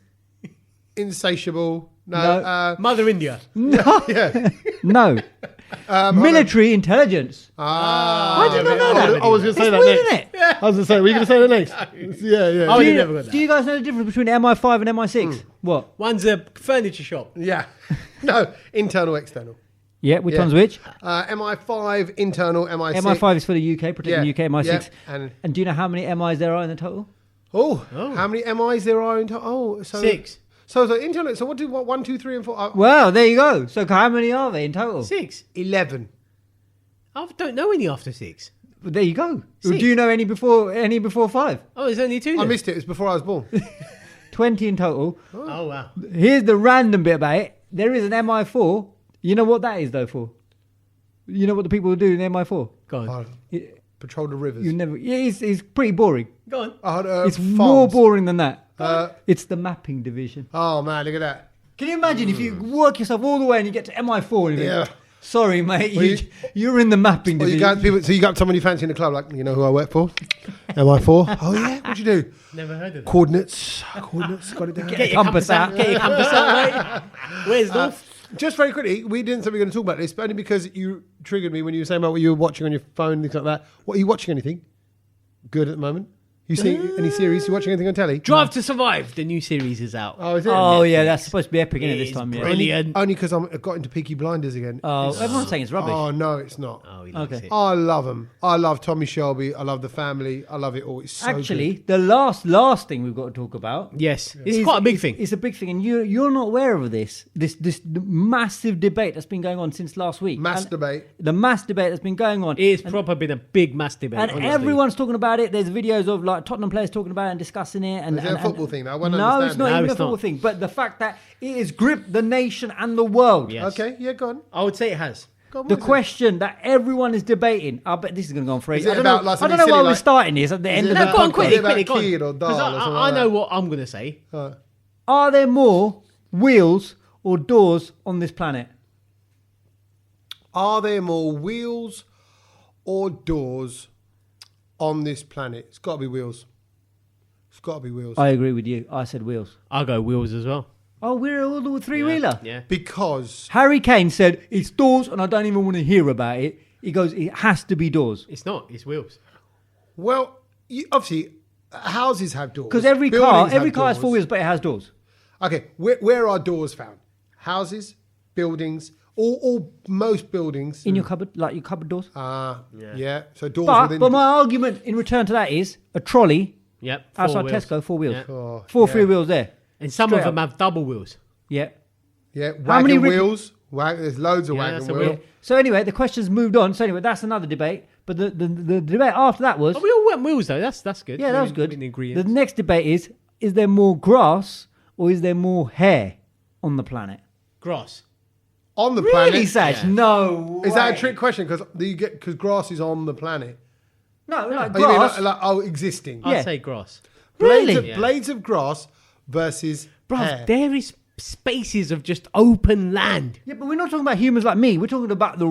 Insatiable. No. No. Mother India. Yeah. No. Military intelligence. I did not know that. I was going to say It's that weird, next. isn't it? I was going to say, were you going to say that next? Yeah. I would Do have you, never got that. do you guys know the difference between MI5 and MI6? What? One's a furniture shop. Yeah. No, internal, external. Yeah, which Yeah. one's which? MI5, internal, MI6. MI5 is for the UK, protecting the UK, MI6. Yeah. And do you know how many MIs there are in the total? How many MIs there are in total? 6. So internal. So what do 1, 2, 3, and 4? Well, there you go. So how many are there in total? 6. 11. I don't know any after 6. There you go. 6. Do you know any before 5? Oh, there's only 2 I then. missed it. It was before I was born. 20 in total. Oh, wow. Here's the random bit about it. There is an MI4. You know what that is though for? You know what the people do in MI4? Go on. Oh, It- patrol the rivers. You never. Yeah, it's pretty boring. Go on. It's farms. more boring than that. It's It's the mapping division. Oh man, look at that. Can you imagine if you work yourself all the way and you get to MI4 and you think, Yeah. sorry mate, Well, you're in the mapping Well, division. so you got someone you fancy in the club, like, you know who I work for? MI4. Oh yeah, what'd you do? Never heard of that. Coordinates, got it down. Get your compass out. Get your compass out, mate. Where's North? Just very quickly, we didn't say we were going to talk about this, but only because you triggered me when you were saying about what you were watching on your phone, things like that. What are you watching? Anything good at the moment? You see any series? You watching anything on telly? Drive to Survive. The new series is out. Oh, is it? Oh yeah, that's supposed to be epic, isn't it, this It's time? Yeah. brilliant. Only because I got into Peaky Blinders again. Oh, everyone's saying it's rubbish. Oh no, it's not. Oh, he likes Okay. it. I love them. I love Tommy Shelby. I love the family. I love it all. It's so Actually, good. the last thing we've got to talk about. Yes. It's is- quite a big thing. It's a big thing, and you're not aware of this massive debate that's been going on since last week. And Masturbate. the mass debate that's been going on. It's proper been a big mass debate. And honestly. everyone's talking about it. There's videos of like Tottenham players talking about it and discussing it. And, Is it a football thing? I won't no, understand it's not it. No, even a it's football not. thing. But the fact that it has gripped the nation and the world. Yes. Okay, yeah, go on. I would say it has. Go on, The what is it? question that everyone is debating. I bet this is going to go on for ages. it I don't about, know, like, I something don't know why silly we're like- starting this at the end it of about- the Go on, podcast. quickly, Is it about quickly, go on. kid or doll 'Cause or something I like know that? what I'm going to say. Are there more wheels or doors on this planet? Are there more wheels or doors on this planet? It's got to be wheels. It's got to be wheels. I agree with you. I said wheels. I'll go wheels as well. Oh, we're all the three-wheeler. Yeah. Because Harry Kane said, it's doors and I don't even want to hear about it. He goes, it has to be doors. It's not. It's wheels. well, obviously, houses have doors. Because every Buildings car have has four doors. wheels, but it has doors. Okay, where are doors found? Houses, buildings, all most buildings. In your cupboard, like your cupboard doors. Yeah. So doors But, within. but my argument in return to that is a trolley Yep. outside wheels. Tesco, 4 wheels. Yeah. Oh, Four yeah. free wheels there. And some Straight of them up. have double wheels. Yeah. Yeah, How many wagon wheels. There's loads of Yeah, wagon that's a wheel. wheel. So anyway, the questions moved on. So anyway, that's another debate. But the debate after that was... Oh, we all went wheels though. That's good. yeah, that was good. In The ingredients. next debate is there more grass or is there more hair on the planet? Grass. On the Really, planet. Sach? Yeah. No Is that a way. trick question? Because grass is on the planet. No, like Oh, you mean grass. existing. Yeah. I'd say grass. Really? Blades of grass versus Bro, hair. there is spaces of just open land. Yeah, but we're not talking about humans like me. We're talking about the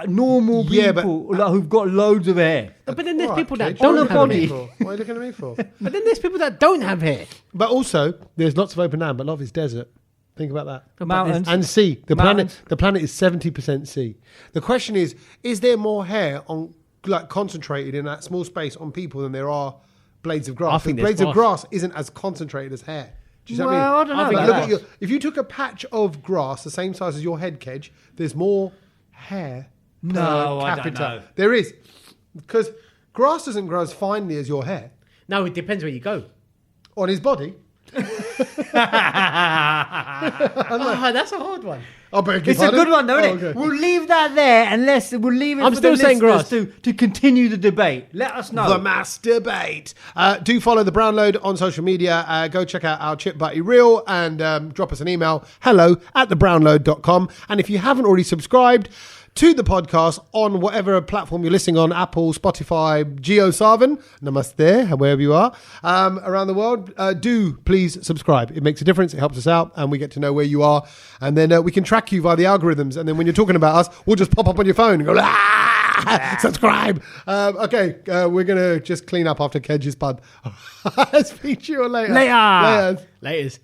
normal Yeah, but- people who've got loads of hair. But then there's All people right, that Kedge, On don't the have body. hair. What are you looking at me for? But then there's people that don't have hair. But also, there's lots of open land, but a lot of it's desert. Think about that. Mountains. And sea. Mountains. The planet is 70% sea. The question is there more hair on concentrated in that small space on people than there are blades of grass? I think Because blades there's of grass isn't as concentrated as hair. Do you see what I mean? Well, I don't know I think about Look that. at if you took a patch of grass the same size as your head, Kedge, there's more hair No, per I don't capita. know. There is. Because grass doesn't grow as finely as your hair No, it depends where you go. on his body. Oh, that's a hard one. I beg your It's a pardon? good one, though, isn't Oh, it? okay. We'll leave that there unless we'll leave it I'm for still the saying listeners grass. to continue the debate. Let us know. The mass debate. Do follow the Brownload on social media. Go check out our Chip Butty Reel and drop us an email, hello@thebrownload.com. And if you haven't already subscribed to the podcast on whatever platform you're listening on, Apple, Spotify, JioSaavn, namaste, wherever you are, around the world, do please subscribe. It makes a difference. It helps us out and we get to know where you are. And then we can track you via the algorithms. And then when you're talking about us, we'll just pop up on your phone and go, subscribe. Okay, we're going to just clean up after Kedge's pub. Speak to you later. Later. Laters.